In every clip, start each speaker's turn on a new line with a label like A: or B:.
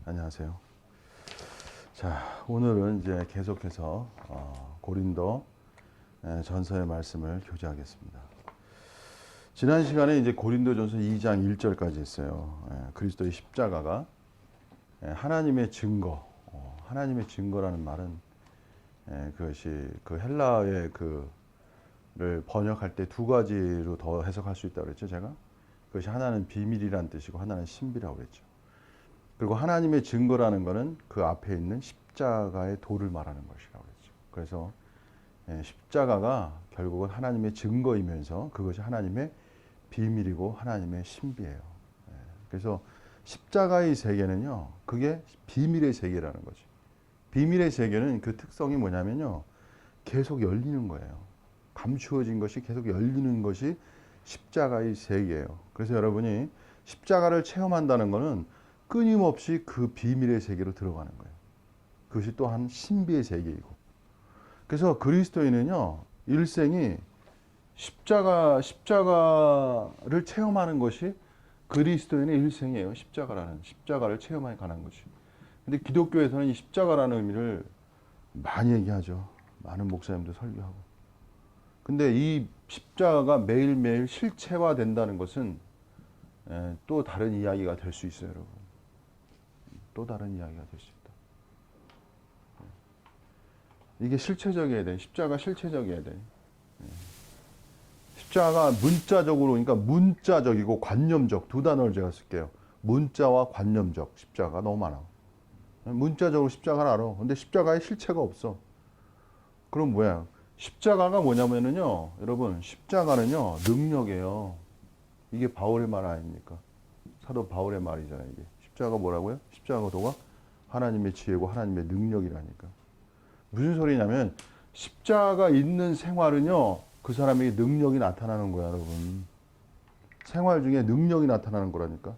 A: 안녕하세요. 자, 오늘은 이제 계속해서 고린도 전서의 말씀을 교제하겠습니다. 지난 시간에 이제 고린도전서 2장 1절까지 했어요. 그리스도의 십자가가 하나님의 증거, 하나님의 증거라는 말은 그것이 그 헬라어의 그를 번역할 때 두 가지로 더 해석할 수 있다고 그랬죠, 제가. 그것이 하나는 비밀이란 뜻이고 하나는 신비라고 그랬죠. 그리고 하나님의 증거라는 것은 그 앞에 있는 십자가의 도를 말하는 것이라고 그랬죠. 그래서 십자가가 결국은 하나님의 증거이면서 그것이 하나님의 비밀이고 하나님의 신비예요. 그래서 십자가의 세계는요, 그게 비밀의 세계라는 거지. 비밀의 세계는 그 특성이 뭐냐면요, 계속 열리는 거예요. 감추어진 것이 계속 열리는 것이 십자가의 세계예요. 그래서 여러분이 십자가를 체험한다는 것은 끊임없이 그 비밀의 세계로 들어가는 거예요. 그것이 또한 신비의 세계이고. 그래서 그리스도인은요, 일생이 십자가를 체험하는 것이 그리스도인의 일생이에요. 십자가를 체험하여 가는 것이. 근데 기독교에서는 이 십자가라는 의미를 많이 얘기하죠. 많은 목사님도 설교하고. 근데 이 십자가가 매일매일 실체화된다는 것은 또 다른 이야기가 될 수 있어요, 여러분. 또 다른 이야기가 될 수 있다. 이게 실체적이어야 돼. 십자가 실체적이어야 돼. 십자가 문자적으로, 그러니까 문자적이고 관념적 두 단어를 제가 쓸게요. 문자와 관념적. 십자가 너무 많아. 문자적으로 십자가를 알아. 근데 십자가에 실체가 없어. 그럼 뭐야? 십자가가 뭐냐면요, 여러분, 십자가는요, 능력이에요. 이게 바울의 말 아닙니까? 사도 바울의 말이잖아요, 이게. 십자가 뭐라고요? 십자가 도가 하나님의 지혜고 하나님의 능력이라니까. 무슨 소리냐면 십자가 있는 생활은요, 그 사람에게 능력이 나타나는 거야, 여러분. 생활 중에 능력이 나타나는 거라니까.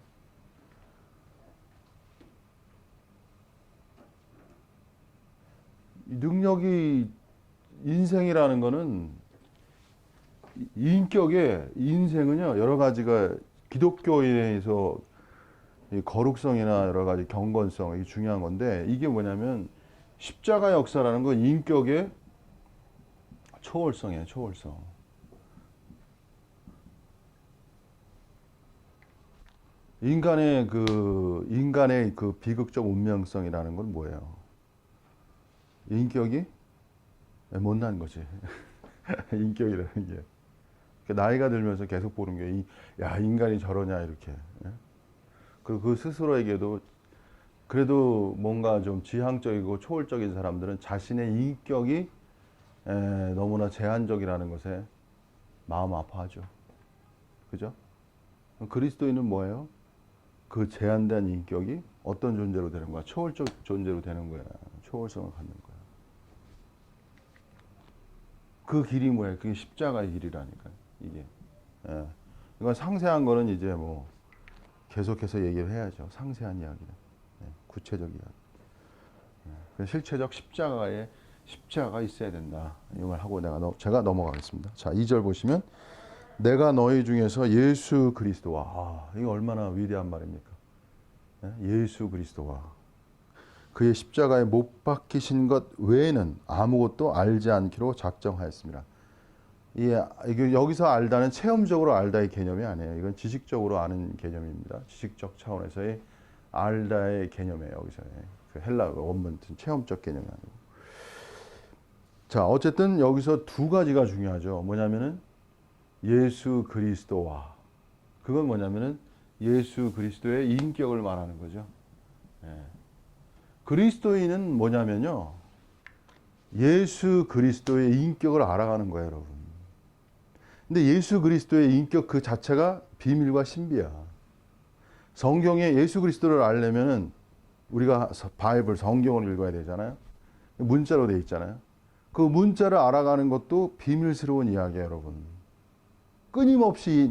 A: 이 능력이 인생이라는 거는 인격의 인생은요, 여러 가지가 기독교인에서 거룩성이나 여러 가지 경건성, 이게 중요한 건데, 이게 뭐냐면 십자가 역사라는 건 인격의 초월성이에요. 초월성. 인간의 그 비극적 운명성이라는 건 뭐예요? 인격이 못난 거지. 인격이라는 게. 나이가 들면서 계속 보는 게, 야, 인간이 저러냐, 이렇게. 그리고 그 스스로에게도 그래도 뭔가 좀 지향적이고 초월적인 사람들은 자신의 인격이 너무나 제한적이라는 것에 마음 아파하죠. 그죠? 그리스도인은 뭐예요? 그 제한된 인격이 어떤 존재로 되는 거야? 초월적 존재로 되는 거야. 초월성을 갖는 거야. 그 길이 뭐예요? 그게 십자가의 길이라니까, 이게. 이건 상세한 거는 이제 뭐 계속해서 얘기를 해야죠. 상세한 이야기는. 구체적 이야기. 실체적 십자가가 있어야 된다. 이 말 하고 제가 넘어가겠습니다. 자, 2절 보시면, 내가 너희 중에서 예수 그리스도와, 이거 얼마나 위대한 말입니까? 예수 그리스도와 그의 십자가에 못 박히신 것 외에는 아무것도 알지 않기로 작정하였습니다. 이게 여기서 알다는 체험적으로 알다의 개념이 아니에요. 이건 지식적으로 아는 개념입니다. 지식적 차원에서의 알다의 개념이에요. 여기서 그 헬라 원문 체험적 개념이 아니고. 자, 어쨌든 여기서 두 가지가 중요하죠. 뭐냐면은 예수 그리스도와, 그건 뭐냐면은 예수 그리스도의 인격을 말하는 거죠. 그리스도인은 뭐냐면요, 예수 그리스도의 인격을 알아가는 거예요, 여러분. 근데 예수 그리스도의 인격 그 자체가 비밀과 신비야. 성경에 예수 그리스도를 알려면은 우리가 바이블, 성경을 읽어야 되잖아요. 문자로 돼 있잖아요. 그 문자를 알아가는 것도 비밀스러운 이야기예요, 여러분. 끊임없이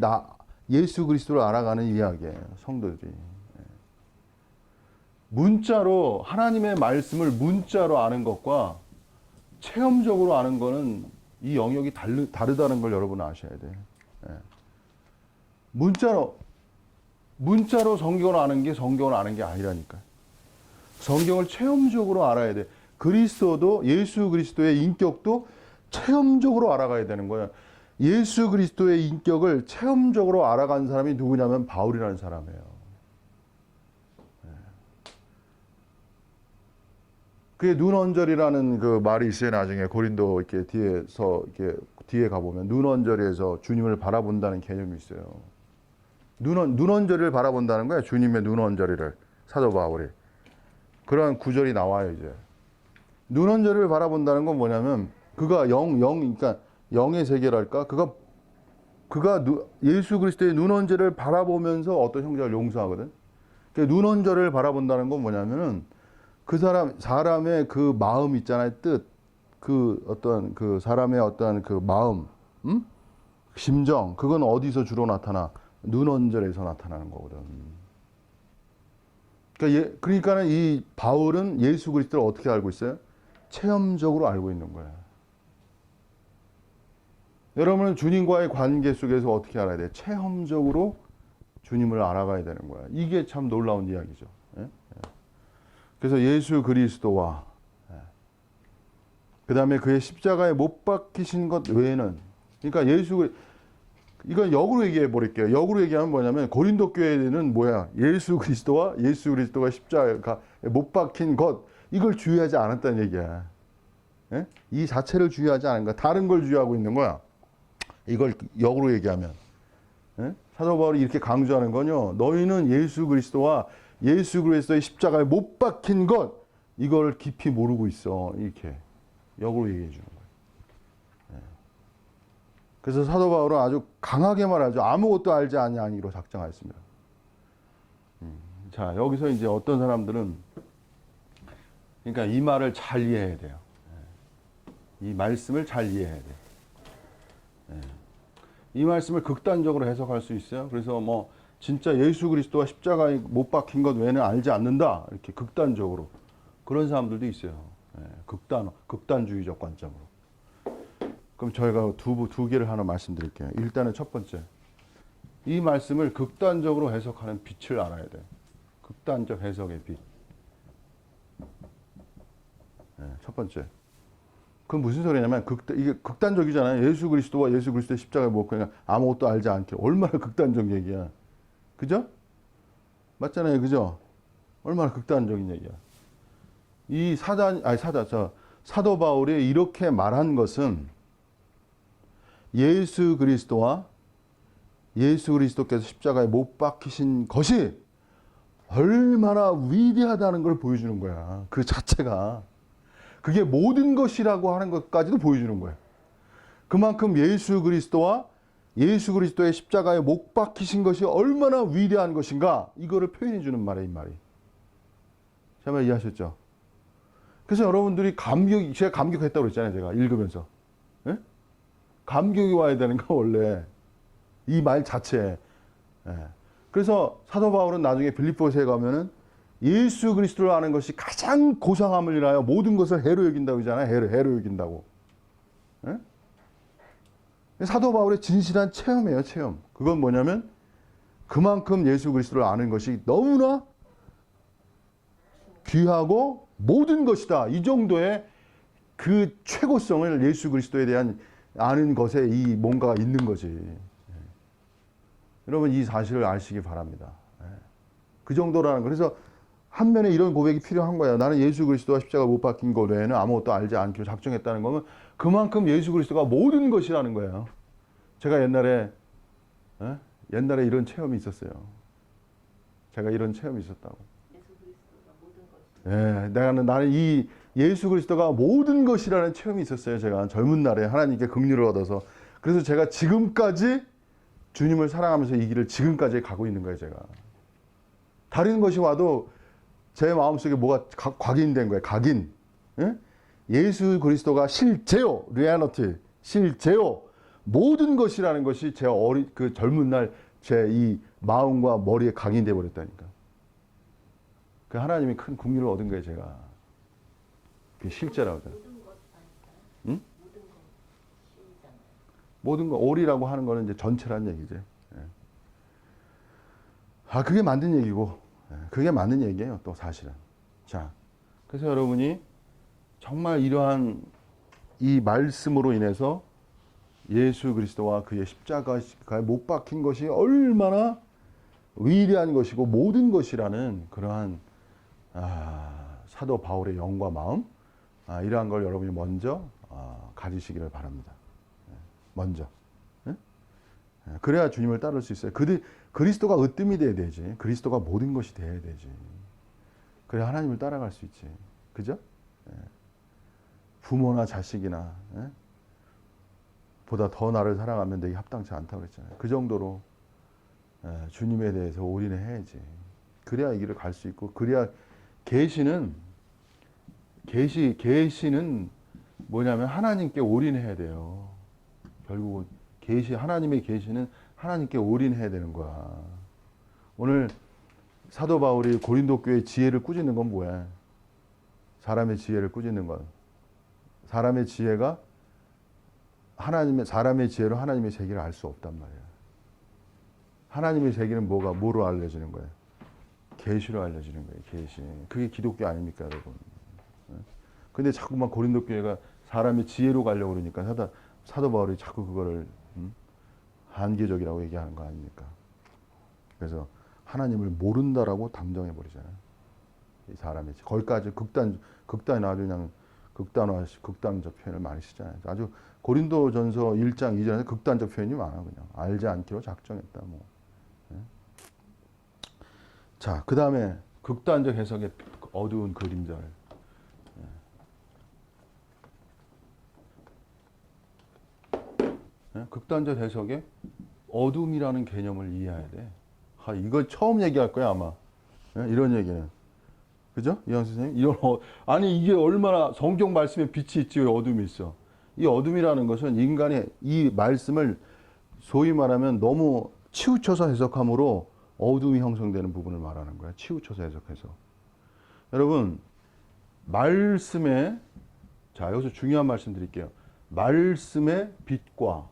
A: 예수 그리스도를 알아가는 이야기예요, 성도들이. 문자로, 하나님의 말씀을 문자로 아는 것과 체험적으로 아는 거는 이 영역이 다르다는 걸 여러분은 아셔야 돼요. 문자로 성경을 아는 게 성경을 아는 게 아니라니까요. 성경을 체험적으로 알아야 돼. 그리스도도 예수 그리스도의 인격도 체험적으로 알아가야 되는 거야. 예수 그리스도의 인격을 체험적으로 알아간 사람이 누구냐면 바울이라는 사람이에요. 그게 눈언절이라는 그 말이 있어요. 나중에 고린도 이렇게 뒤에서 이렇게 뒤에 가보면 눈언절에서 주님을 바라본다는 개념이 있어요. 눈언저리를 바라본다는 거예요. 주님의 눈언저리를 사도 바울이. 그런 구절이 나와요, 이제. 눈언저리를 바라본다는 건 뭐냐면 그가 그러니까 영의 세계랄까? 그가 예수 그리스도의 눈언저리를 바라보면서 어떤 형제를 용서하거든. 그러니까 눈언저리를 바라본다는 건 뭐냐면은 그 사람의 그 마음 있잖아요, 뜻. 그 사람의 어떤 그 마음, 심정, 그건 어디서 주로 나타나? 눈언절에서 나타나는 거거든. 그러니까는 이 바울은 예수 그리스도를 어떻게 알고 있어요? 체험적으로 알고 있는 거야. 여러분은 주님과의 관계 속에서 어떻게 알아야 돼? 체험적으로 주님을 알아가야 되는 거야. 이게 참 놀라운 이야기죠. 예? 그래서 예수 그리스도와 그 다음에 그의 십자가에 못 박히신 것 외에는, 그러니까 이건 역으로 얘기해 버릴게요. 역으로 얘기하면 뭐냐면 고린도 교회는 뭐야? 예수 그리스도와 예수 그리스도가 십자가에 못 박힌 것, 이걸 주의하지 않았다는 얘기야. 예? 이 자체를 주의하지 않은 거야. 다른 걸 주의하고 있는 거야. 이걸 역으로 얘기하면. 예? 사도 바울이 이렇게 강조하는 건요. 너희는 예수 그리스도와 예수 그리스도의 십자가에 못 박힌 것, 이걸 깊이 모르고 있어. 이렇게 역으로 얘기해 주는 거예요. 그래서 사도 바울은 아주 강하게 말하죠. 아무것도 알지 아니하니로 작정하였습니다. 자, 여기서 이제 어떤 사람들은, 그러니까 이 말을 잘 이해해야 돼요. 이 말씀을 잘 이해해야 돼요. 이 말씀을 극단적으로 해석할 수 있어요. 그래서 뭐 진짜 예수 그리스도와 십자가에 못 박힌 것 외에는 알지 않는다, 이렇게 극단적으로 그런 사람들도 있어요. 극단주의적 관점으로. 그럼 저희가 두 개를 하나 말씀드릴게요. 일단은 첫 번째, 이 말씀을 극단적으로 해석하는 빛을 알아야 돼요. 극단적 해석의 빛. 첫 번째. 그건 무슨 소리냐면 이게 극단적이잖아요. 예수 그리스도와 예수 그리스도의 십자가에 못 그냥 아무것도 알지 않게. 얼마나 극단적 얘기야. 그죠? 맞잖아요. 그죠? 얼마나 극단적인 얘기야. 사도 바울이 이렇게 말한 것은 예수 그리스도와 예수 그리스도께서 십자가에 못 박히신 것이 얼마나 위대하다는 걸 보여주는 거야. 그 자체가. 그게 모든 것이라고 하는 것까지도 보여주는 거야. 그만큼 예수 그리스도와 예수 그리스도의 십자가에 못 박히신 것이 얼마나 위대한 것인가, 이거를 표현해 주는 말이에요, 이 말이. 제 말 이해하셨죠? 그래서 여러분들이 제가 감격했다고 그랬잖아요, 제가 읽으면서. 예? 감격이 와야 되는 거, 원래. 이 말 자체에. 예. 그래서 사도 바울은 나중에 빌립보서에 가면은 예수 그리스도를 아는 것이 가장 고상함을 인하여 모든 것을 해로 여긴다고 하잖아요. 해로 여긴다고. 예? 사도 바울의 진실한 체험이에요, 체험. 그건 뭐냐면 그만큼 예수 그리스도를 아는 것이 너무나 귀하고 모든 것이다. 이 정도의 그 최고성을 예수 그리스도에 대한 아는 것에 이 뭔가가 있는 거지. 여러분, 이 사실을 아시기 바랍니다. 그 정도라는 거. 그래서 한면에 이런 고백이 필요한 거예요. 나는 예수 그리스도와 십자가 못 박힌 것 외에는 아무것도 알지 않기로 작정했다는 거면 그만큼 예수 그리스도가 모든 것이라는 거예요. 제가 옛날에 이런 체험이 있었어요. 제가 이런 체험이 있었다고.
B: 예수 그리스도가 모든 것.
A: 나는 이 예수 그리스도가 모든 것이라는 체험이 있었어요. 제가 젊은 날에 하나님께 긍휼을 얻어서. 그래서 제가 지금까지 주님을 사랑하면서 이 길을 지금까지 가고 있는 거예요, 제가. 다른 것이 와도 제 마음속에 뭐가 각인된 거예요. 각인. 예? 예수 그리스도가 실제요. 리얼리티. 실제요. 모든 것이라는 것이 제 그 젊은 날 제 이 마음과 머리에 각인돼 버렸다니까. 그 하나님이 큰 긍휼을 얻은 거예요, 제가. 그게 실제라고.
B: 모든 것 아닐까요?
A: 응?
B: 모든 것이잖아요.
A: 모든 거, 올이라고 하는 거는 이제 전체라는 얘기죠. 예. 그게 맞는 얘기고, 그게 맞는 얘기예요, 또 사실은. 자, 그래서 여러분이 정말 이러한 이 말씀으로 인해서 예수 그리스도와 그의 십자가에 못 박힌 것이 얼마나 위대한 것이고 모든 것이라는 그러한 사도 바울의 영과 마음, 이러한 걸 여러분이 먼저 가지시기를 바랍니다. 먼저. 그래야 주님을 따를 수 있어요. 그리스도가 으뜸이 돼야 되지. 그리스도가 모든 것이 돼야 되지. 그래야 하나님을 따라갈 수 있지. 그죠? 부모나 자식이나 보다 더 나를 사랑하면 내게 합당치 않다고 그랬잖아요. 그 정도로 주님에 대해서 올인해야지. 그래야 이 길을 갈 수 있고, 그래야 계시는 뭐냐면 하나님께 올인해야 돼요. 결국은 하나님의 계시는 하나님께 올인해야 되는 거야. 오늘 사도 바울이 고린도 교회의 지혜를 꾸짖는 건 뭐야? 사람의 지혜를 꾸짖는 건, 사람의 지혜가 사람의 지혜로 하나님의 세계를 알 수 없단 말이야. 하나님의 세계는 뭐로 알려지는 거예요? 계시로 알려지는 거예요. 계시. 그게 기독교 아닙니까, 여러분? 근데 자꾸만 고린도 교회가 사람의 지혜로 가려고 그러니까 사도 바울이 자꾸 그거를 한계적이라고 얘기하는 거 아닙니까? 그래서 하나님을 모른다라고 단정해 버리잖아요. 이 사람의 거기까지 극단이 아주 그냥 극단적 표현을 많이 쓰잖아요. 아주 고린도전서 1장 2절에서 극단적 표현이 많아. 그냥 알지 않기로 작정했다. 뭐. 자, 그 다음에 극단적 해석의 어두운 그림자를. 극단적 해석의 어둠이라는 개념을 이해해야 돼. 이거 처음 얘기할 거야 아마. 이런 얘기는. 그죠? 이황 선생님? 아니 이게 얼마나 성경 말씀에 빛이 있지 왜 어둠이 있어? 이 어둠이라는 것은 인간의 이 말씀을 소위 말하면 너무 치우쳐서 해석함으로 어둠이 형성되는 부분을 말하는 거야. 치우쳐서 해석해서. 여러분, 자, 여기서 중요한 말씀 드릴게요. 말씀의 빛과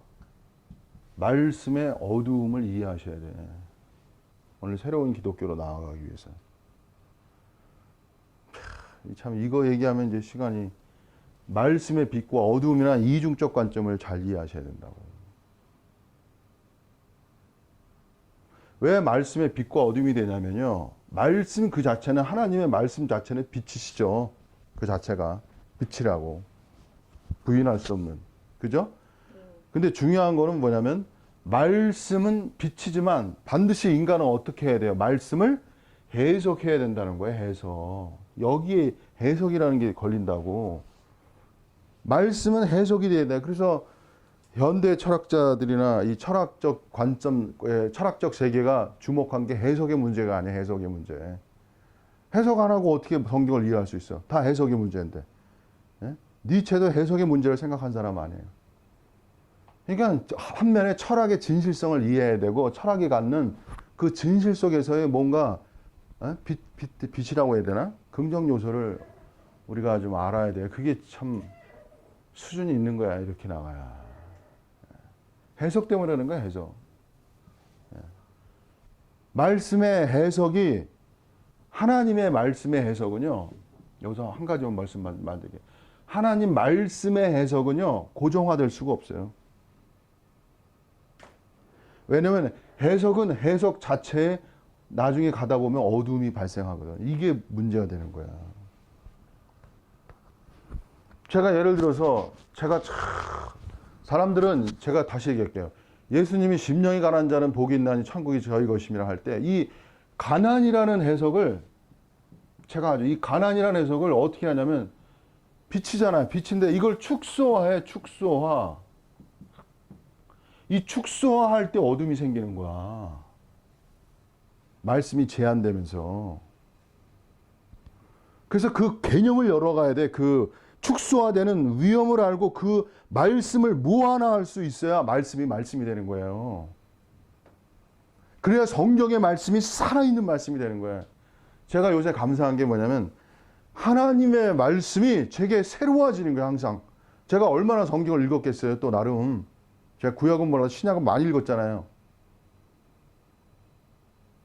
A: 말씀의 어두움을 이해하셔야 돼. 오늘 새로운 기독교로 나아가기 위해서. 참, 이거 얘기하면 이제 시간이, 말씀의 빛과 어두움이란 이중적 관점을 잘 이해하셔야 된다고. 왜 말씀의 빛과 어둠이 되냐면요. 말씀 그 자체는, 하나님의 말씀 자체는 빛이시죠. 그 자체가 빛이라고. 부인할 수 없는. 그죠? 근데 중요한 거는 뭐냐면, 말씀은 빛이지만 반드시 인간은 어떻게 해야 돼요? 말씀을 해석해야 된다는 거예요. 해석. 여기에 해석이라는 게 걸린다고. 말씀은 해석이 돼야 돼. 그래서 현대 철학자들이나 이 철학적 관점, 철학적 세계가 주목한 게 해석의 문제가 아니야. 해석의 문제. 해석 안 하고 어떻게 성경을 이해할 수 있어? 다 해석의 문제인데. 니체도 해석의 문제를 생각한 사람 아니에요. 그러니까 한면에 철학의 진실성을 이해해야 되고, 철학이 갖는 그 진실 속에서의 뭔가 빛이라고 해야 되나? 긍정 요소를 우리가 좀 알아야 돼요. 그게 참 수준이 있는 거야. 이렇게 나가야. 해석 때문에 그러는 거야. 해석. 말씀의 해석이, 하나님의 말씀의 해석은요, 여기서 한 가지만 말씀 만들게. 하나님 말씀의 해석은요, 고정화될 수가 없어요. 왜냐면 해석은 해석 자체에 나중에 가다 보면 어둠이 발생하거든. 이게 문제가 되는 거야. 제가 예를 들어서, 사람들은, 제가 다시 얘기할게요. 예수님이 심령이 가난한 자는 복이 있나니 천국이 저희 것임이라 할 때, 이 가난이라는 해석을, 이 가난이라는 해석을 어떻게 하냐면, 빛이잖아요. 빛인데 이걸 축소화해, 축소화. 이 축소화할 때 어둠이 생기는 거야. 말씀이 제한되면서. 그래서 그 개념을 열어가야 돼. 그 축소화되는 위험을 알고 그 말씀을 무한화할 수 있어야 말씀이 되는 거예요. 그래야 성경의 말씀이 살아있는 말씀이 되는 거예요. 제가 요새 감사한 게 뭐냐면, 하나님의 말씀이 제게 새로워지는 거예요. 항상. 제가 얼마나 성경을 읽었겠어요. 또 나름. 제가 구약은 몰라도 신약은 많이 읽었잖아요.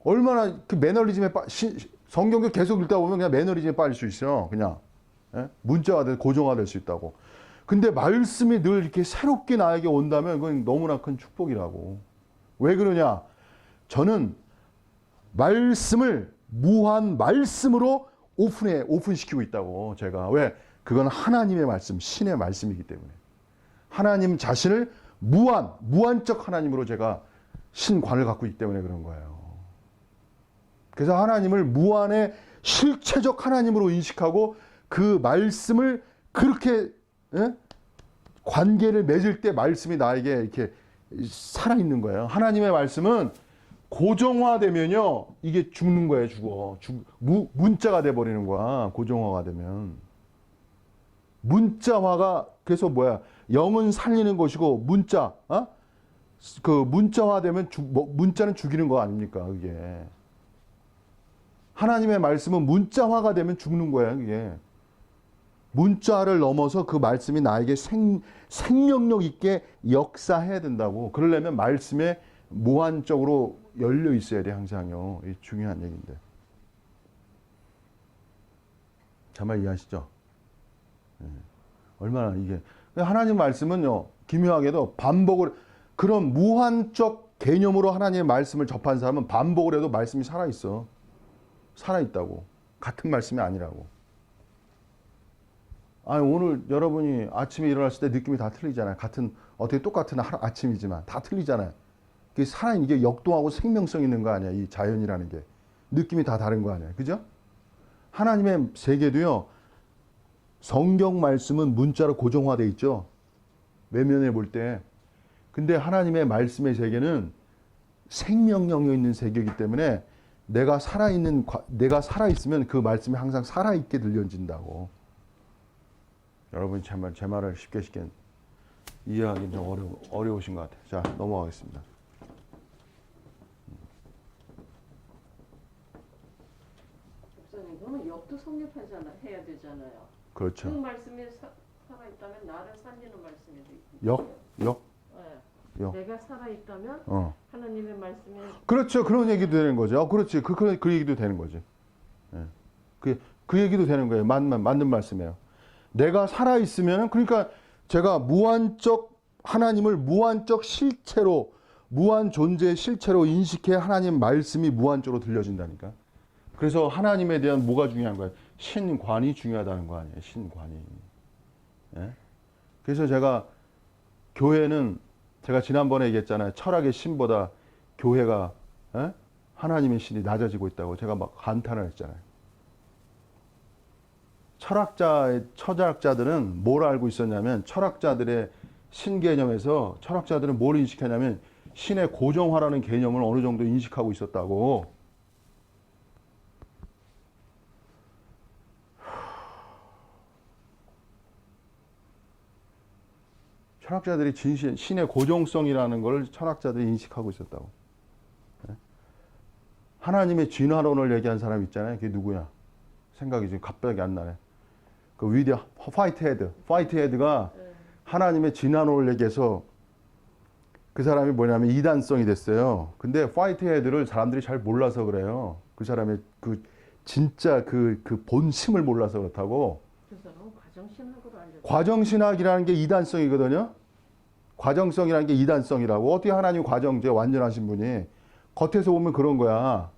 A: 얼마나 그 매너리즘에 성경도 계속 읽다 보면 그냥 매너리즘에 빠질 수 있어요. 그냥 예? 문자가 돼 고정화될 수 있다고. 근데 말씀이 늘 이렇게 새롭게 나에게 온다면 그건 너무나 큰 축복이라고. 왜 그러냐? 저는 말씀을 무한 말씀으로 오픈시키고 있다고. 제가 왜? 그건 하나님의 말씀, 신의 말씀이기 때문에. 하나님 자신을 무한적 하나님으로 제가 신관을 갖고 있기 때문에 그런 거예요. 그래서 하나님을 무한의 실체적 하나님으로 인식하고 그 말씀을 그렇게 관계를 맺을 때 말씀이 나에게 이렇게 살아있는 거예요. 하나님의 말씀은 고정화되면요, 이게 죽는 거예요, 죽어. 문자가 돼버리는 거야, 고정화가 되면. 문자화가, 그래서 뭐야, 영은 살리는 것이고, 그 문자화되면 문자는 죽이는 거 아닙니까, 그게. 하나님의 말씀은 문자화가 되면 죽는 거예요, 그게. 문자를 넘어서 그 말씀이 나에게 생명력 있게 역사해야 된다고. 그러려면 말씀에 무한적으로 열려 있어야 돼, 항상요. 이게 중요한 얘기인데. 정말 이해하시죠? 네. 얼마나 이게. 하나님 말씀은요, 기묘하게도 그런 무한적 개념으로 하나님의 말씀을 접한 사람은 반복을 해도 말씀이 살아있어. 살아있다고. 같은 말씀이 아니라고. 오늘 여러분이 아침에 일어났을 때 느낌이 다 틀리잖아요. 어떻게 똑같은 아침이지만 다 틀리잖아요. 이게 살아있는 게 역동하고 생명성 있는 거 아니야. 이 자연이라는 게. 느낌이 다 다른 거 아니야. 그죠? 하나님의 세계도요, 성경 말씀은 문자로 고정화되어 있죠. 외면해 볼 때. 근데 하나님의 말씀의 세계는 생명력이 있는 세계이기 때문에 내가 살아있으면 그 말씀이 항상 살아있게 들려진다고. 여러분이 제 말을 쉽게 이해하기 좀 어려우신 것 같아요. 자, 넘어가겠습니다.
B: 목사님, 그러면 역도 해야 되잖아요.
A: 그렇죠.
B: 그 말씀이 살아있다면 나를 살리는 말씀이
A: 역?
B: 네. 내가 살아있다면 하나님의 말씀이.
A: 그렇죠. 그런 얘기도 되는 거죠. 그렇지. 그 얘기도 되는 거지. 네. 그 얘기도 되는 거예요. 맞는 말씀이에요. 내가 살아있으면, 그러니까 제가 하나님을 무한적 실체로, 무한 존재의 실체로 인식해 하나님 말씀이 무한적으로 들려진다니까. 그래서 하나님에 대한 뭐가 중요한 거예요? 신관이 중요하다는 거 아니에요. 신관이. 예? 그래서 교회는 제가 지난번에 얘기했잖아요. 철학의 신보다 교회가 하나님의 신이 낮아지고 있다고 제가 막 감탄을 했잖아요. 철학자들은 뭘 알고 있었냐면, 철학자들의 신개념에서 철학자들은 뭘 인식했냐면 신의 고정화라는 개념을 어느 정도 인식하고 있었다고. 철학자들이 신의 고정성이라는 걸 철학자들이 인식하고 있었다고. 하나님의 진화론을 얘기한 사람 있잖아요. 그게 누구야? 생각이 지금 갑자기 안 나네. 그 위대한 화이트헤드가 하나님의 진화론을 얘기해서 그 사람이 뭐냐면 이단성이 됐어요. 근데 화이트헤드를 사람들이 잘 몰라서 그래요. 그 사람의 진짜 그 본심을 몰라서 그렇다고.
B: 그 사람은 과정신학으로 알려져.
A: 과정신학이라는 게 이단성이거든요. 과정성이라는 게 이단성이라고. 어떻게 하나님 과정제 완전하신 분이 겉에서 보면 그런 거야.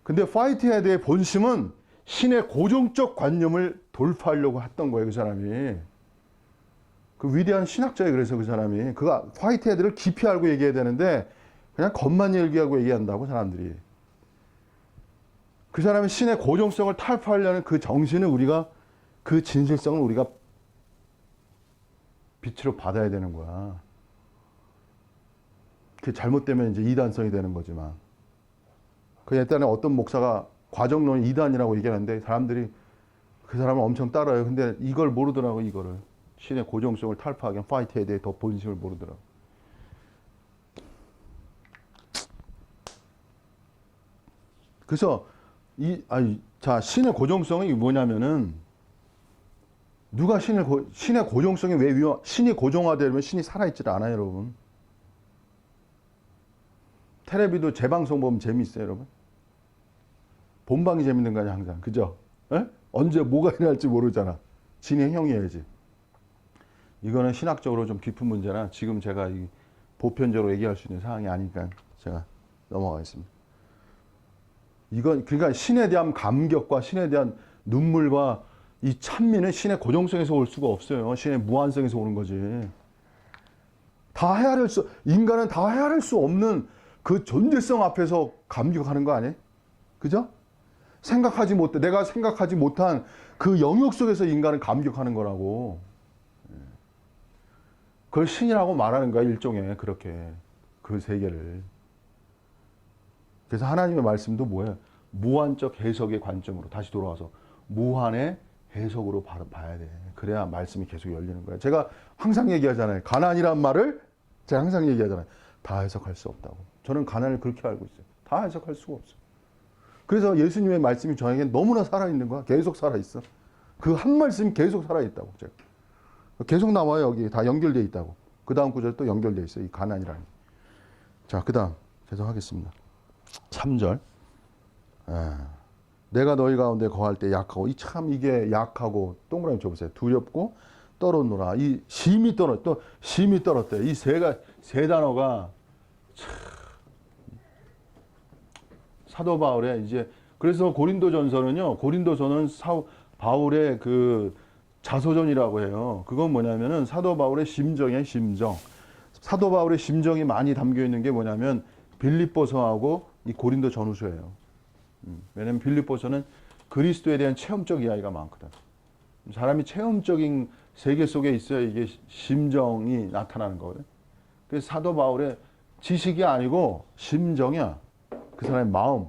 A: 근데 화이트헤드의 본심은 신의 고정적 관념을 돌파하려고 했던 거예요, 그 사람이. 그 위대한 신학자예요, 그래서 그 사람이. 화이트헤드를 깊이 알고 얘기해야 되는데 그냥 겉만 얘기하고 얘기한다고, 사람들이. 그 사람이 신의 고정성을 탈파하려는 그 정신을 그 진실성을 우리가 빛으로 받아야 되는 거야. 그게 잘못되면 이제 이단성이 되는 거지만. 그 옛날에 어떤 목사가 과정론이 이단이라고 얘기하는데 사람들이 그 사람을 엄청 따라요. 근데 이걸 모르더라고, 이거를. 신의 고정성을 탈파하기 위한 화이트헤드의 더 본심을 모르더라고. 그래서 신의 고정성이 뭐냐면은, 누가 신의 고정성이 왜 신이 고정화되면 신이 살아있질 않아요, 여러분. 텔레비도 재방송 보면 재미있어요, 여러분. 본방이 재밌는 거 아니야 항상. 그죠? 에? 언제 뭐가 일어날지 모르잖아. 진행형이어야지. 이거는 신학적으로 좀 깊은 문제나 지금 제가 이 보편적으로 얘기할 수 있는 사항이 아니니까 제가 넘어가겠습니다. 이건 그러니까 신에 대한 감격과 신에 대한 눈물과 이 찬미는 신의 고정성에서 올 수가 없어요. 신의 무한성에서 오는 거지. 다 헤아릴 수, 인간은 다 헤아릴 수 없는 그 존재성 앞에서 감격하는 거 아니에요? 그죠? 내가 생각하지 못한 그 영역 속에서 인간은 감격하는 거라고. 그걸 신이라고 말하는 거야, 일종의, 그렇게. 그 세계를. 그래서 하나님의 말씀도 뭐예요? 무한적 해석의 관점으로 다시 돌아와서 무한의 해석으로 봐야 돼. 그래야 말씀이 계속 열리는 거야. 제가 항상 얘기하잖아요. 가난이란 말을 제가 항상 얘기하잖아요. 다 해석할 수 없다고. 저는 가난을 그렇게 알고 있어요. 다 해석할 수가 없어. 그래서 예수님의 말씀이 저에겐 너무나 살아있는 거야. 계속 살아있어. 그 한 말씀이 계속 살아있다고. 제가. 계속 나와요. 여기 다 연결되어 있다고. 그 다음 구절 또 연결되어 있어요. 이 가난이라는. 자, 그 다음 계속 하겠습니다. 3절. 내가 너희 가운데 거할 때 약하고 이게 약하고 동그라미 쳐보세요. 두렵고 떨었노라. 이 심히 떨었대. 이 세 단어가 참 사도 바울의 이제 그래서 고린도전서는요. 고린도서는 바울의 그 자서전이라고 해요. 그건 뭐냐면은 사도 바울의 심정이에요. 심정. 사도 바울의 심정이 많이 담겨 있는 게 뭐냐면 빌립보서하고 이 고린도 전후서예요. 왜냐면 빌립보서는 그리스도에 대한 체험적 이야기가 많거든. 사람이 체험적인 세계 속에 있어야 이게 심정이 나타나는 거거든. 그래서 사도 바울의 지식이 아니고 심정이야. 그 사람의 마음.